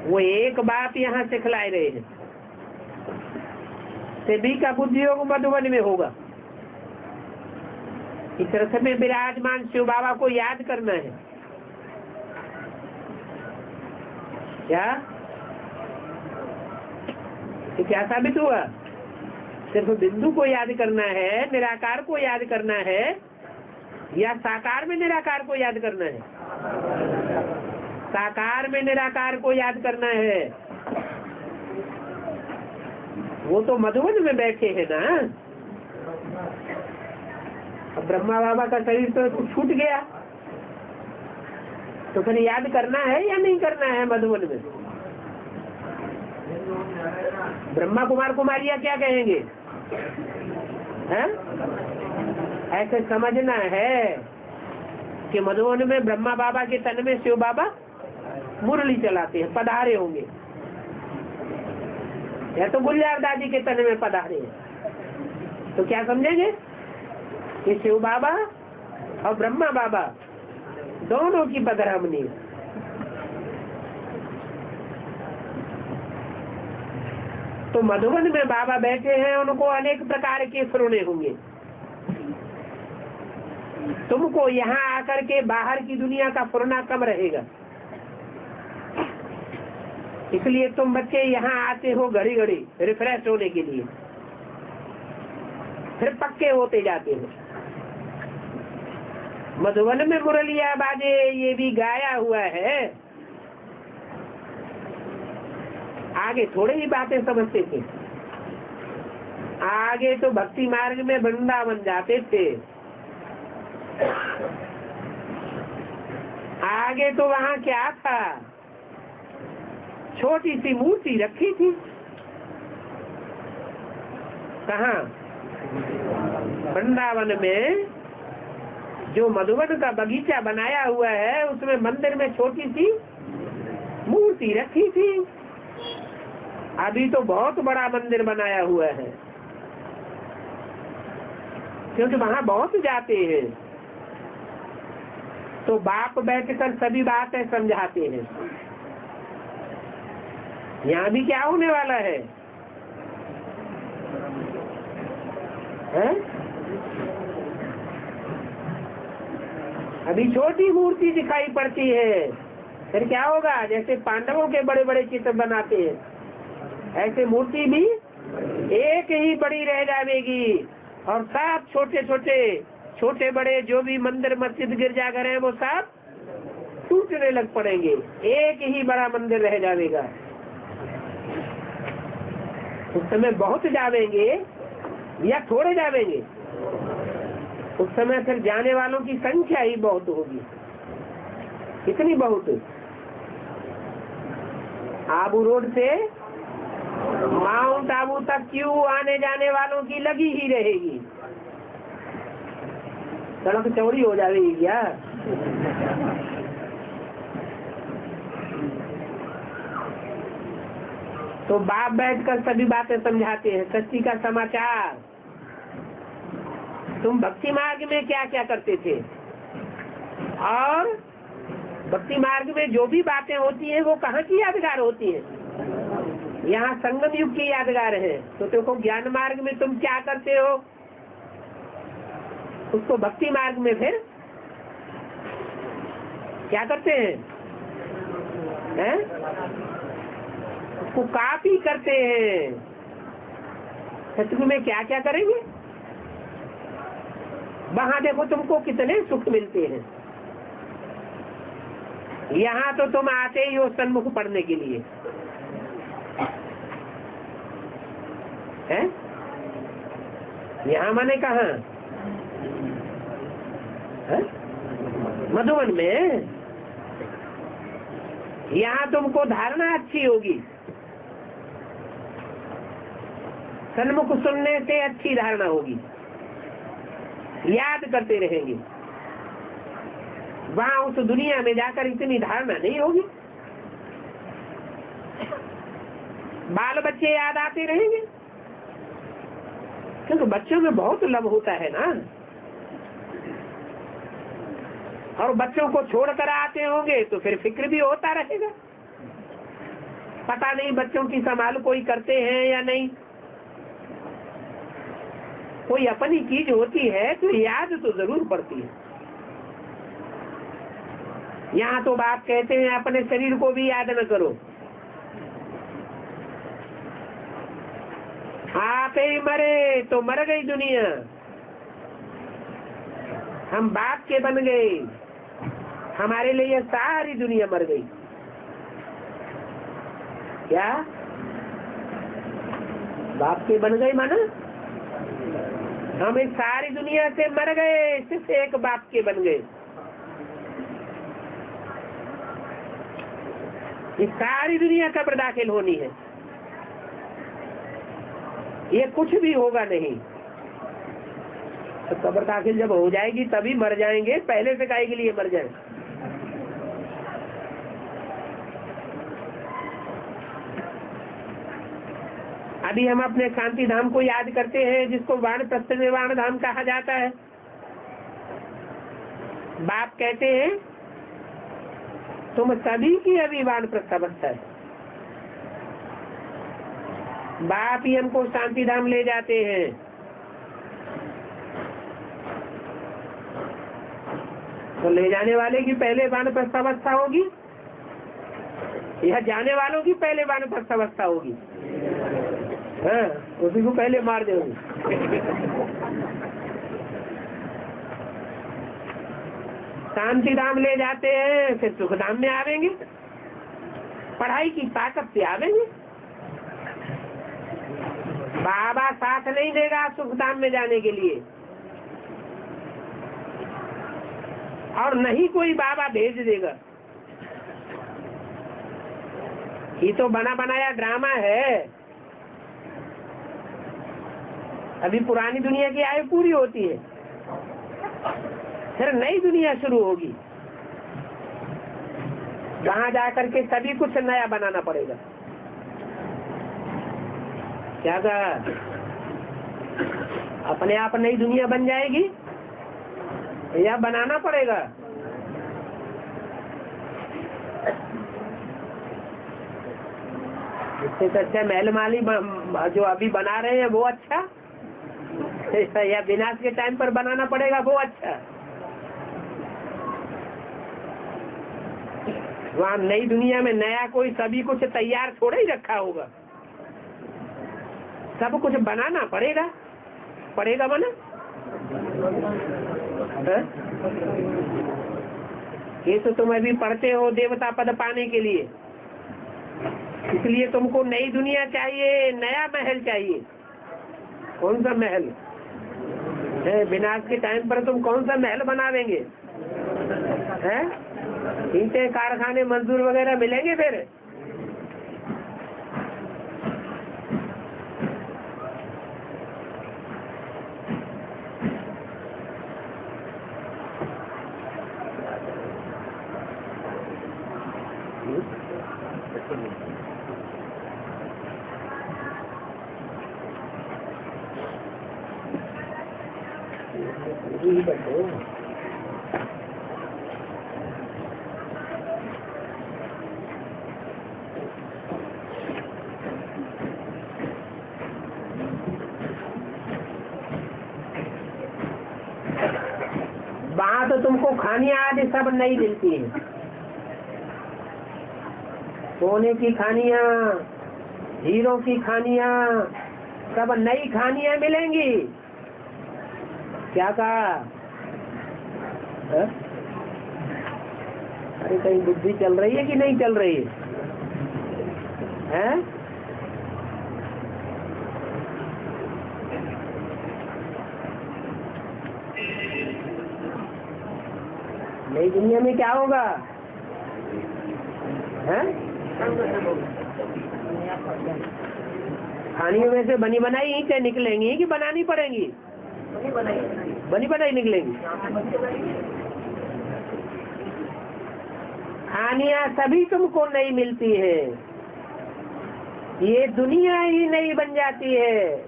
वो एक बात यहाँ सिखलाए रहे हैं। सभी का बुद्धि योग मधुबन में होगा। इस रथ में विराजमान शिव बाबा को याद करना है। क्या ये क्या साबित हुआ? सिर्फ बिंदु को याद करना है, निराकार को याद करना है, या साकार में निराकार को याद करना है? साकार में निराकार को याद करना है। वो तो मधुबन में बैठे हैं ना। अब ब्रह्मा बाबा का शरीर तो छूट गया, तो फिर याद करना है या नहीं करना है? मधुबन में ब्रह्मा कुमार कुमारियाँ क्या कहेंगे? हैं? ऐसे समझना है कि मधुबन में ब्रह्मा बाबा के तन में शिव बाबा मुरली चलाते हैं, पधारे होंगे, या तो गुलजार दादी के तन में पधारे हैं। तो क्या समझेंगे कि शिव बाबा और ब्रह्मा बाबा दोनों की पधरामनी। तो मधुबन में बाबा बैठे हैं, उनको अनेक प्रकार के फुरने होंगे। तुमको यहाँ आकर के बाहर की दुनिया का फुरना कम रहेगा, इसलिए तुम बच्चे यहाँ आते हो घड़ी घड़ी रिफ्रेश होने के लिए, फिर पक्के होते जाते हो। मधुबन में मुरलिया बाजे ये भी गाया हुआ है। आगे थोड़े ही बातें समझते थे, आगे तो भक्ति मार्ग में वृंदावन जाते थे। आगे तो वहाँ क्या था? छोटी सी मूर्ति रखी थी। कहाँ? वृंदावन में जो मधुबन का बगीचा बनाया हुआ है, उसमें मंदिर में छोटी सी मूर्ति रखी थी। अभी तो बहुत बड़ा मंदिर बनाया हुआ है, क्योंकि वहाँ बहुत जाते हैं। तो बाप बैठकर सभी बातें समझाते हैं। यहाँ भी क्या होने वाला है? हैं? अभी छोटी मूर्ति दिखाई पड़ती है, फिर क्या होगा? जैसे पांडवों के बड़े बड़े चित्र बनाते हैं, ऐसे मूर्ति भी एक ही बड़ी रह जाएगी, और सब छोटे छोटे, छोटे बड़े जो भी मंदिर मस्जिद गिरजाघर हैं वो सब टूटने लग पड़ेंगे, एक ही बड़ा मंदिर रह जाएगा। उस समय बहुत जावेंगे या थोड़े जावेंगे? उस समय फिर जाने वालों की संख्या ही बहुत होगी। कितनी बहुत? आबू रोड से माउंट आबू तक क्यों आने जाने वालों की लगी ही रहेगी। सड़क चौड़ी हो जाएगी क्या? तो बाप बैठकर सभी बातें समझाते हैं, सच्ची का समाचार। तुम भक्ति मार्ग में क्या क्या करते थे, और भक्ति मार्ग में जो भी बातें होती हैं वो कहाँ की यादगार होती हैं? यहाँ संगम युग की यादगार है। तो देखो ज्ञान मार्ग में तुम क्या करते हो, उसको भक्ति मार्ग में फिर क्या करते हैं? उसको कॉपी करते हैं। सत्युग में क्या क्या करेंगे? वहां देखो तुमको कितने सुख मिलते हैं। यहाँ तो तुम आते ही हो सन्मुख पढ़ने के लिए, है? यहाँ माने कहाँ? मधुबन में। यहाँ तुमको धारणा अच्छी होगी, सन्मुख सुनने से अच्छी धारणा होगी, याद करते रहेंगे। वहाँ उस दुनिया में जाकर इतनी धारणा नहीं होगी। बाल बच्चे याद आते रहेंगे, क्योंकि बच्चों में बहुत लव होता है ना, और बच्चों को छोड़कर आते होंगे तो फिर फिक्र भी होता रहेगा। पता नहीं बच्चों की संभाल कोई करते हैं या नहीं। कोई अपनी चीज होती है तो याद तो जरूर पड़ती है। यहाँ तो बाप कहते हैं अपने शरीर को भी याद न करो, आप ही मरे तो मर गई दुनिया। हम बाप के बन गए, हमारे लिए सारी दुनिया मर गई। क्या बाप के बन गए माना? हम इस सारी दुनिया से मर गए, सिर्फ एक बाप के बन गए। इस सारी दुनिया कब्र दाखिल होनी है, ये कुछ भी होगा नहीं। तो कब्र दाखिल जब हो जाएगी तभी मर जाएंगे, पहले से काहे के लिए मर जाए? अभी हम अपने शांति धाम को याद करते हैं, जिसको वानप्रस्थ निर्वाण धाम कहा जाता है। बाप कहते हैं तुम सभी की अभी वानप्रस्थ अवस्था है। बाप ही हमको शांति धाम ले जाते हैं। तो ले जाने वाले की पहले वानप्रस्थ अवस्था होगी, यह जाने वालों की पहले वानप्रस्थ अवस्था होगी। हाँ, उसी को पहले मार देंगे। शांति धाम ले जाते हैं, फिर सुख धाम में आवेंगे, पढ़ाई की ताकत से आवेंगे। बाबा साथ नहीं देगा सुख धाम में जाने के लिए, और नहीं कोई बाबा भेज देगा। ये तो बना बनाया ड्रामा है। अभी पुरानी दुनिया की आयु पूरी होती है, फिर नई दुनिया शुरू होगी, जहाँ जाकर के सभी कुछ नया बनाना पड़ेगा। क्या कहा? अपने आप नई दुनिया बन जाएगी या बनाना पड़ेगा? इससे अच्छा महल माली जो अभी बना रहे हैं वो अच्छा, या विनाश के टाइम पर बनाना पड़ेगा वो अच्छा? वहाँ नई दुनिया में नया कोई सभी कुछ तैयार थोड़ा ही रखा होगा, सब कुछ बनाना पड़ेगा बना। ये तो तुम अभी पढ़ते हो देवता पद पाने के लिए, इसलिए तुमको नई दुनिया चाहिए, नया महल चाहिए। कौन सा महल है? विनाश के टाइम पर तुम कौन सा महल बनावेंगे? हैं? ईंटें कारखाने मजदूर वगैरह मिलेंगे फिर? वहाँ तो तुमको खानियाँ आदि सब नहीं मिलती है, सोने की खानियाँ, हीरो की खानियाँ, सब नई खानियाँ मिलेंगी। क्या कहा? अरे कहीं बुद्धि चल रही है कि नहीं चल रही है? नई दुनिया में क्या होगा? है? खानियों में से बनी बनाई ईंटें निकलेंगी कि बनानी पड़ेंगी? बनी बनाई निकलेंगी। खानियां सभी तुमको नहीं मिलती है, ये दुनिया ही नहीं बन जाती है।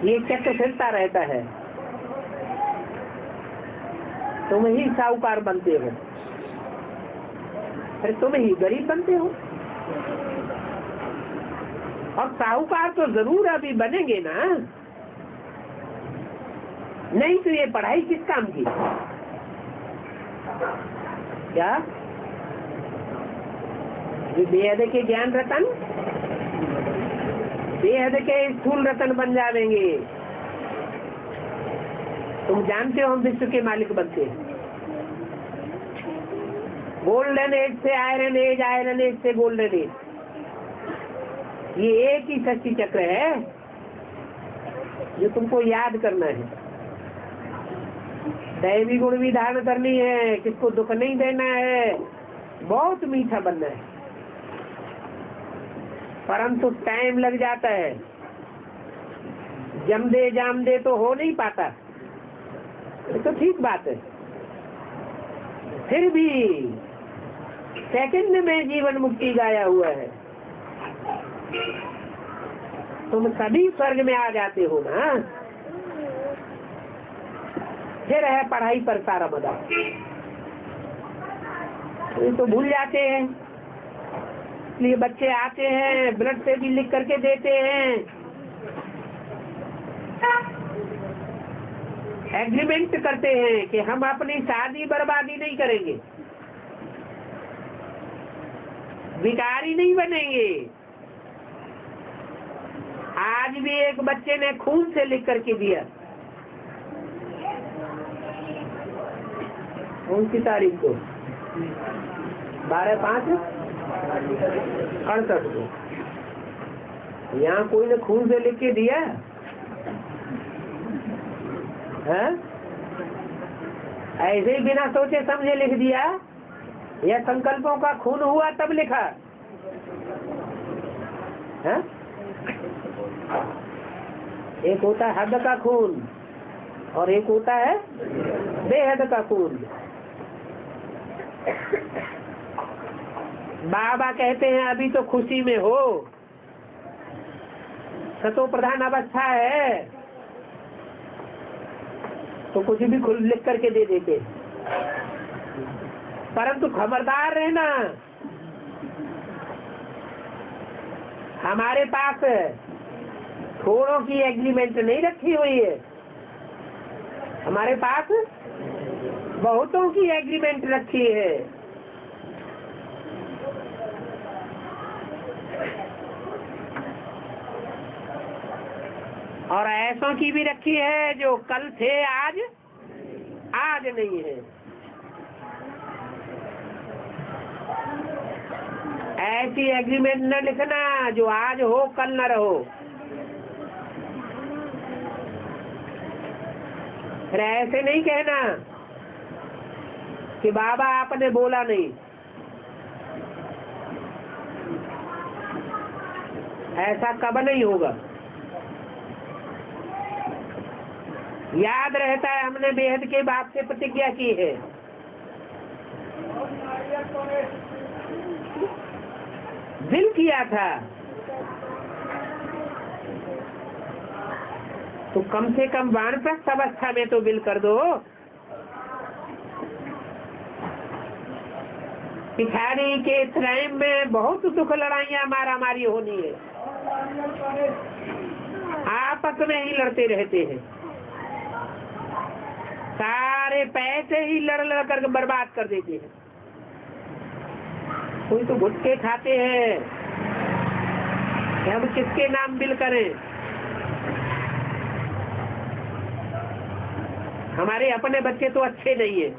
ये चक्र फिरता रहता है, तुम ही साहूकार बनते हो, फिर तुम ही गरीब बनते हो। और साहूकार तो जरूर अभी बनेंगे ना, नहीं तो ये पढ़ाई किस काम की? क्या ये बेहद के ज्ञान रतन, बेहद के स्थूल रतन बन जाएंगे। तुम जानते हो हम विश्व के मालिक बनते हैं। गोल्डन एज से आयरन एज, आयरन एज से गोल्डन एज, ये एक ही शक्ति चक्र है जो तुमको याद करना है। दैवी गुण भी धारण करनी है, किसको दुख नहीं देना है, बहुत मीठा बनना है, परंतु टाइम लग जाता है। जम दे जाम दे तो हो नहीं पाता, ये तो ठीक बात है। फिर भी सेकंड में जीवन मुक्ति गाया हुआ है। तुम सभी स्वर्ग में आ जाते हो ना, फिर है पढ़ाई पर सारा मजा। तो भूल जाते हैं, इसलिए बच्चे आते हैं ब्लड से भी लिख करके देते हैं, एग्रीमेंट करते हैं कि हम अपनी शादी बर्बादी नहीं करेंगे, भिखारी नहीं बनेंगे। आज भी एक बच्चे ने खून से लिख करके दिया, कौन सी तारीख को? 12/5/68 को। यहाँ कोई ने खून से लिख के दिया है? ऐसे ही बिना सोचे समझे लिख दिया, या संकल्पों का खून हुआ तब लिखा है? एक होता है हद का खून और एक होता है बेहद का खून। बाबा कहते हैं अभी तो खुशी में हो, सतो प्रधान अवस्था है, तो कुछ भी खुद लिख करके दे देते, परंतु खबरदार रहना, हमारे पास थोड़ों की एग्रीमेंट नहीं रखी हुई है, हमारे पास बहुतों की एग्रीमेंट रखी है। और ऐसों की भी रखी है जो कल थे आज नहीं है। ऐसी एग्रीमेंट न लिखना जो आज हो कल न रहो। फिर ऐसे नहीं कहना कि बाबा आपने बोला नहीं। ऐसा कब नहीं होगा। याद रहता है हमने बेहद के बाप से प्रतिज्ञा की है। दिल किया था तो कम से कम वानप्रस्थ अवस्था में तो बिल कर दो। पिछाड़ी के टाइम में बहुत दुख लड़ाइयाँ मारा मारी होनी है। आपस में ही लड़ते रहते हैं। सारे पैसे ही लड़ लड़ कर बर्बाद कर देते हैं। कोई तो गुटके खाते हैं कि हम किसके नाम बिल करें। हमारे अपने बच्चे तो अच्छे नहीं है।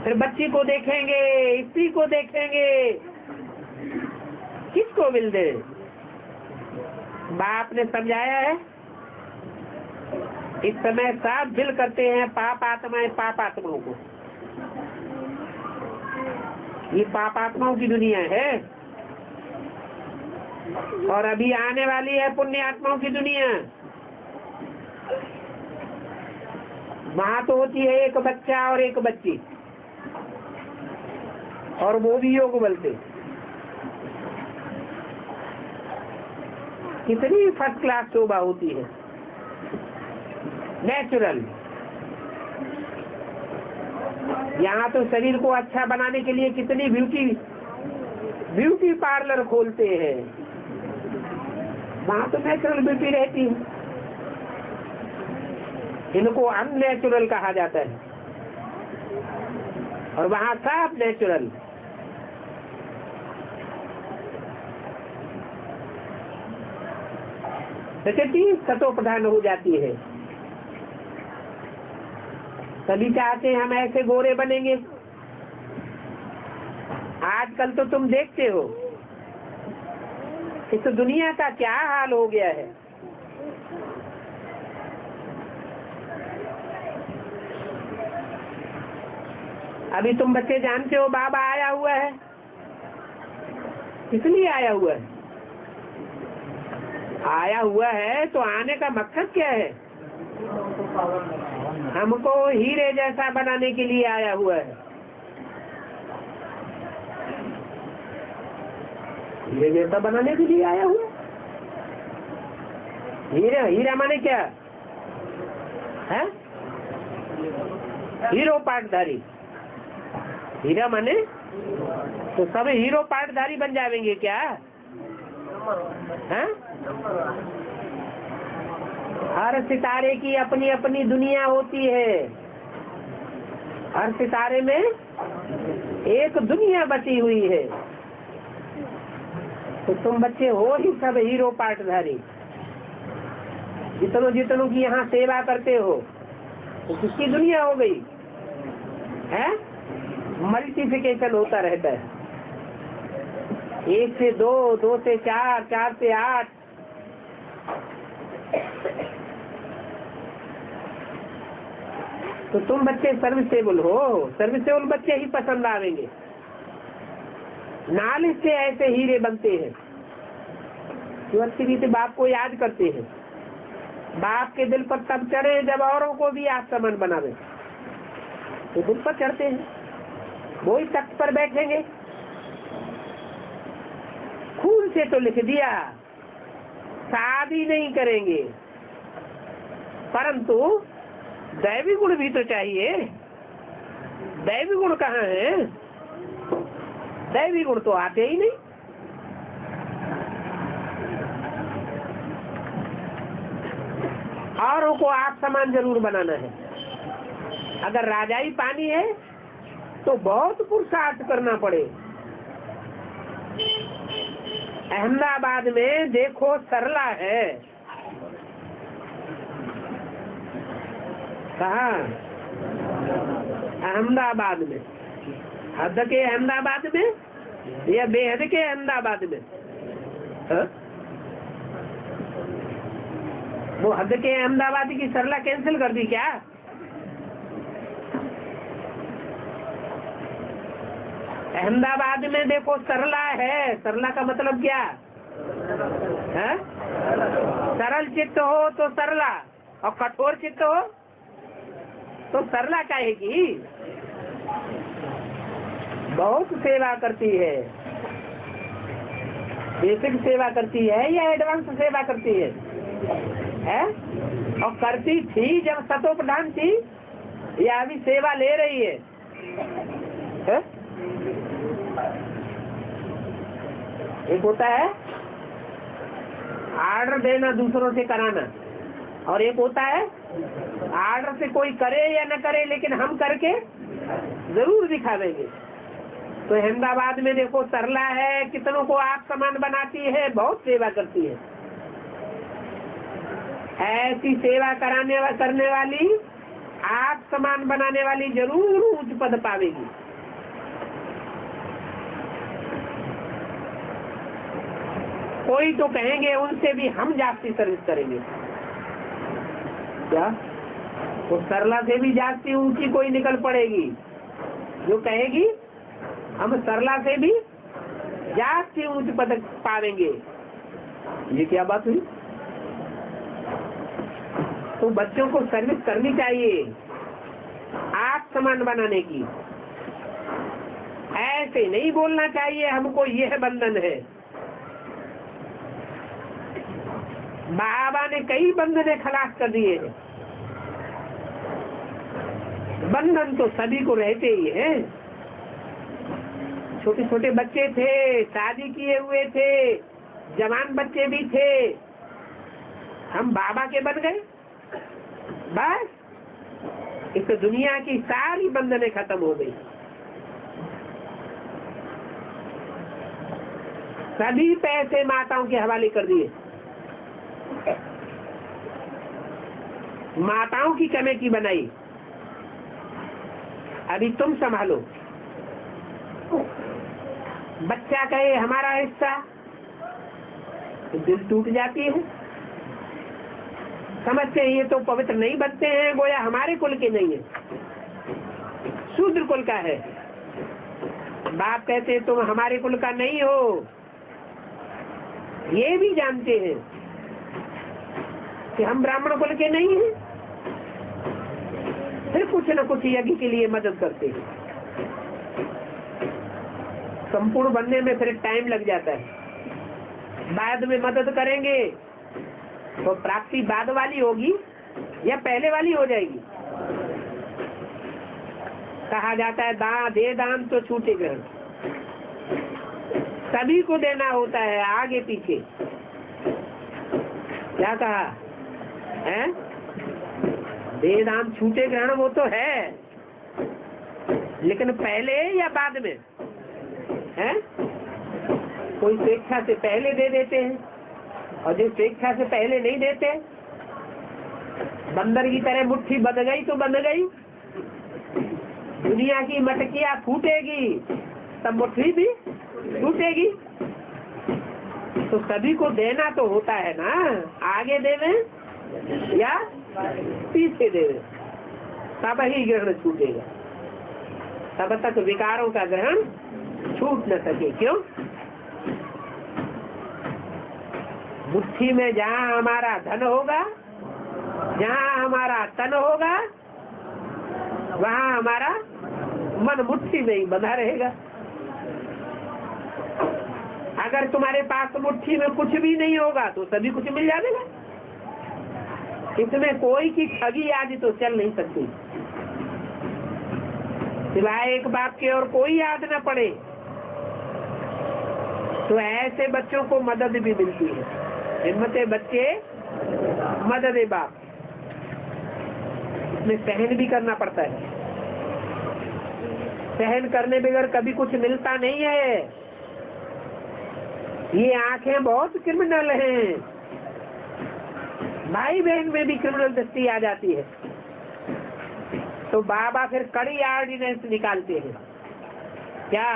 फिर बच्ची को देखेंगे, स्त्री को देखेंगे, किसको बिल दे। बाप ने समझाया है इस समय सब बिल करते हैं पाप आत्माओं को। ये पाप आत्माओं की दुनिया है और अभी आने वाली है पुण्य आत्माओं की दुनिया। वहां तो होती है एक बच्चा और एक बच्ची, और वो भी योग बलते। कितनी फर्स्ट क्लास शोभा होती है, नेचुरल। यहाँ तो शरीर को अच्छा बनाने के लिए कितनी ब्यूटी पार्लर खोलते हैं। वहाँ तो नेचुरल ब्यूटी रहती है। इनको अननेचुरल कहा जाता है और वहाँ सब नेचुरल। प्रकृति सतो प्रधान हो जाती है। सभी चाहते हैं हम ऐसे गोरे बनेंगे। आजकल तो तुम देखते हो इस दुनिया का क्या हाल हो गया है। अभी तुम बच्चे जानते हो बाबा आया हुआ है, किसलिए आया हुआ है? आया हुआ है तो आने का मकसद क्या है? हमको हीरे जैसा बनाने के लिए आया हुआ है। हीरे जैसा बनाने के लिए आया हुआ है। हीरा माने क्या है? हीरो पाटधारी। हीरा माने तो सब हीरो पाटधारी बन जाएंगे क्या? है? हर सितारे की अपनी अपनी दुनिया होती है। हर सितारे में एक दुनिया बची हुई है। तो तुम बच्चे हो ही सब हीरो पाटधारी। जितनों की यहाँ सेवा करते हो तो किसकी दुनिया हो गई है? मल्टीप्लिकेशन होता रहता है। 1 से 2, 2 से 4, 4 से 8। तो तुम बच्चे सर्विसेबल हो। सर्विसेबल बच्चे ही पसंद आवेंगे। नालिश से ऐसे हीरे बनते हैं जो अच्छी रीति बाप को याद करते हैं। बाप के दिल पर तब चढ़े जब औरों को भी आसमान बनावे। तो दिल पर चढ़ते हैं, वो ही तख्त पर बैठेंगे। खून से तो लिख दिया शादी नहीं करेंगे, परंतु दैवी गुण भी तो चाहिए। दैवी गुण कहाँ है? दैवी गुण तो आते ही नहीं। औरों को आप समान जरूर बनाना है। अगर राजाई पानी है तो बहुत पुरुषार्थ करना पड़े। अहमदाबाद में देखो सरला है, कहाँ? अहमदाबाद में। हद के अहमदाबाद में या बेहद के अहमदाबाद में? हा? वो हद के अहमदाबाद की सरला कैंसिल कर दी क्या? अहमदाबाद में देखो सरला है। सरला का मतलब क्या है? सरल चित्त हो तो सरला, और कठोर चित्त हो तो सरला कहेगी। बहुत सेवा करती है। बेसिक सेवा करती है या एडवांस सेवा करती है? और करती थी जब सतोप्रधान थी या अभी सेवा ले रही है? एक होता है आर्डर देना, दूसरों से कराना, और एक होता है आर्डर से कोई करे या न करे लेकिन हम करके जरूर दिखा देंगे। तो अहमदाबाद में देखो सरला है, कितनों को आप समान बनाती है, बहुत सेवा करती है। ऐसी सेवा करने वाली, आप समान बनाने वाली जरूर उच्च पद पावेगी। कोई तो कहेंगे उनसे भी हम जास्ती सर्विस करेंगे। क्या? तो सरला से भी जास्ती ऊंची कोई निकल पड़ेगी जो कहेगी हम सरला से भी जास्ती ऊंच पद पावेंगे। ये क्या बात हुई? तो बच्चों को सर्विस करनी चाहिए आप समान बनाने की। ऐसे नहीं बोलना चाहिए हमको यह बंधन है। बाबा ने कई बंधने खलास कर दिए हैं। बंधन तो सभी को रहते ही हैं। छोटे छोटे बच्चे थे, शादी किए हुए थे, जवान बच्चे भी थे, हम बाबा के बन गए बस। इस दुनिया की सारी बंधने खत्म हो गई। सभी पैसे माताओं के हवाले कर दिए। माताओं की कमेटी बनाई, अभी तुम संभालो। बच्चा कहे हमारा हिस्सा, तो दिल टूट जाती है। समझते हैं ये तो पवित्र नहीं बनते हैं, गोया हमारे कुल के नहीं है, शूद्र कुल का है। बाप कहते हैं तुम हमारे कुल का नहीं हो। ये भी जानते हैं कि हम ब्राह्मण कुल के नहीं हैं, फिर कुछ न कुछ यज्ञ के लिए मदद करते हैं। संपूर्ण बनने में फिर टाइम लग जाता है। बाद में मदद करेंगे तो प्राप्ति बाद वाली होगी या पहले वाली हो जाएगी? कहा जाता है दे दान तो छूटे ग्रहण। सभी को देना होता है, आगे पीछे। क्या कहा है? दे दान छूटे ग्रहण, वो तो है, लेकिन पहले या बाद में है? कोई स्वेच्छा से पहले दे देते हैं और जो स्वेच्छा से पहले नहीं देते, बंदर की तरह मुट्ठी बंध गई तो बंध गई। दुनिया की मटकियां फूटेगी तब मुट्ठी भी टूटेगी। तो सभी को देना तो होता है ना, आगे देवे या पीछे देवे, तब ही ग्रहण छूटेगा। तब तक विकारों का ग्रहण छूट न सके। क्यों? मुट्ठी में जहाँ हमारा धन होगा, जहाँ हमारा तन होगा, वहाँ हमारा मन मुट्ठी में ही बंधा रहेगा। अगर तुम्हारे पास मुट्ठी में कुछ भी नहीं होगा तो सभी कुछ मिल जाएगा। इसमें कोई की ठगी आदि तो चल नहीं सकती, सिवाय एक बाप के और कोई याद न पड़े। तो ऐसे बच्चों को मदद भी मिलती है। हिम्मते बच्चे मदद बाप। उसमें सहन भी करना पड़ता है। सहन करने बगैर कभी कुछ मिलता नहीं है। ये आंखें बहुत क्रिमिनल हैं, भाई बहन में भी क्रिमिनल दृष्टि आ जाती है, तो बाबा फिर कड़ी ऑर्डिनेंस निकालते हैं। क्या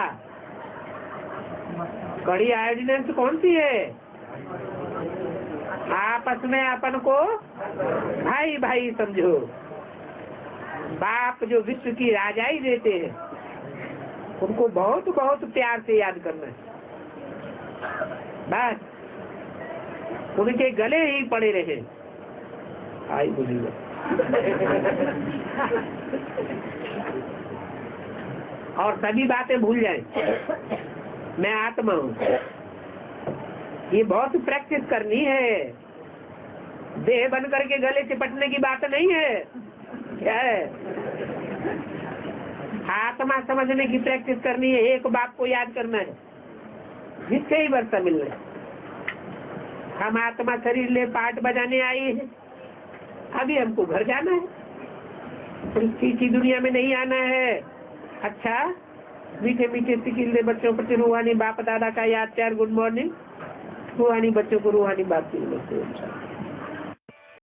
कड़ी ऑर्डिनेंस कौन सी है? आपस में अपन को भाई भाई समझो। बाप जो विश्व की राजाई देते हैं, उनको बहुत बहुत प्यार से याद करना है। बस उनके गले ही पड़े रहे। आई बोलिए और सभी बातें भूल जाए। मैं आत्मा हूँ। ये बहुत प्रैक्टिस करनी है। देह बन करके गले चिपटने की बात नहीं है। क्या है? आत्मा समझने की प्रैक्टिस करनी है। एक बाप को याद करना है, जिससे ही वर्षा मिल रहा है। हम आत्मा शरीर ले पाठ बजाने आई है, अभी हमको घर जाना है। इसी दुनिया में नहीं आना है। अच्छा, मीठे मीठे सिकिल बच्चों पर रूहानी बाप दादा का याद प्यार, गुड मॉर्निंग। रूहानी बच्चों को रूहानी बात की।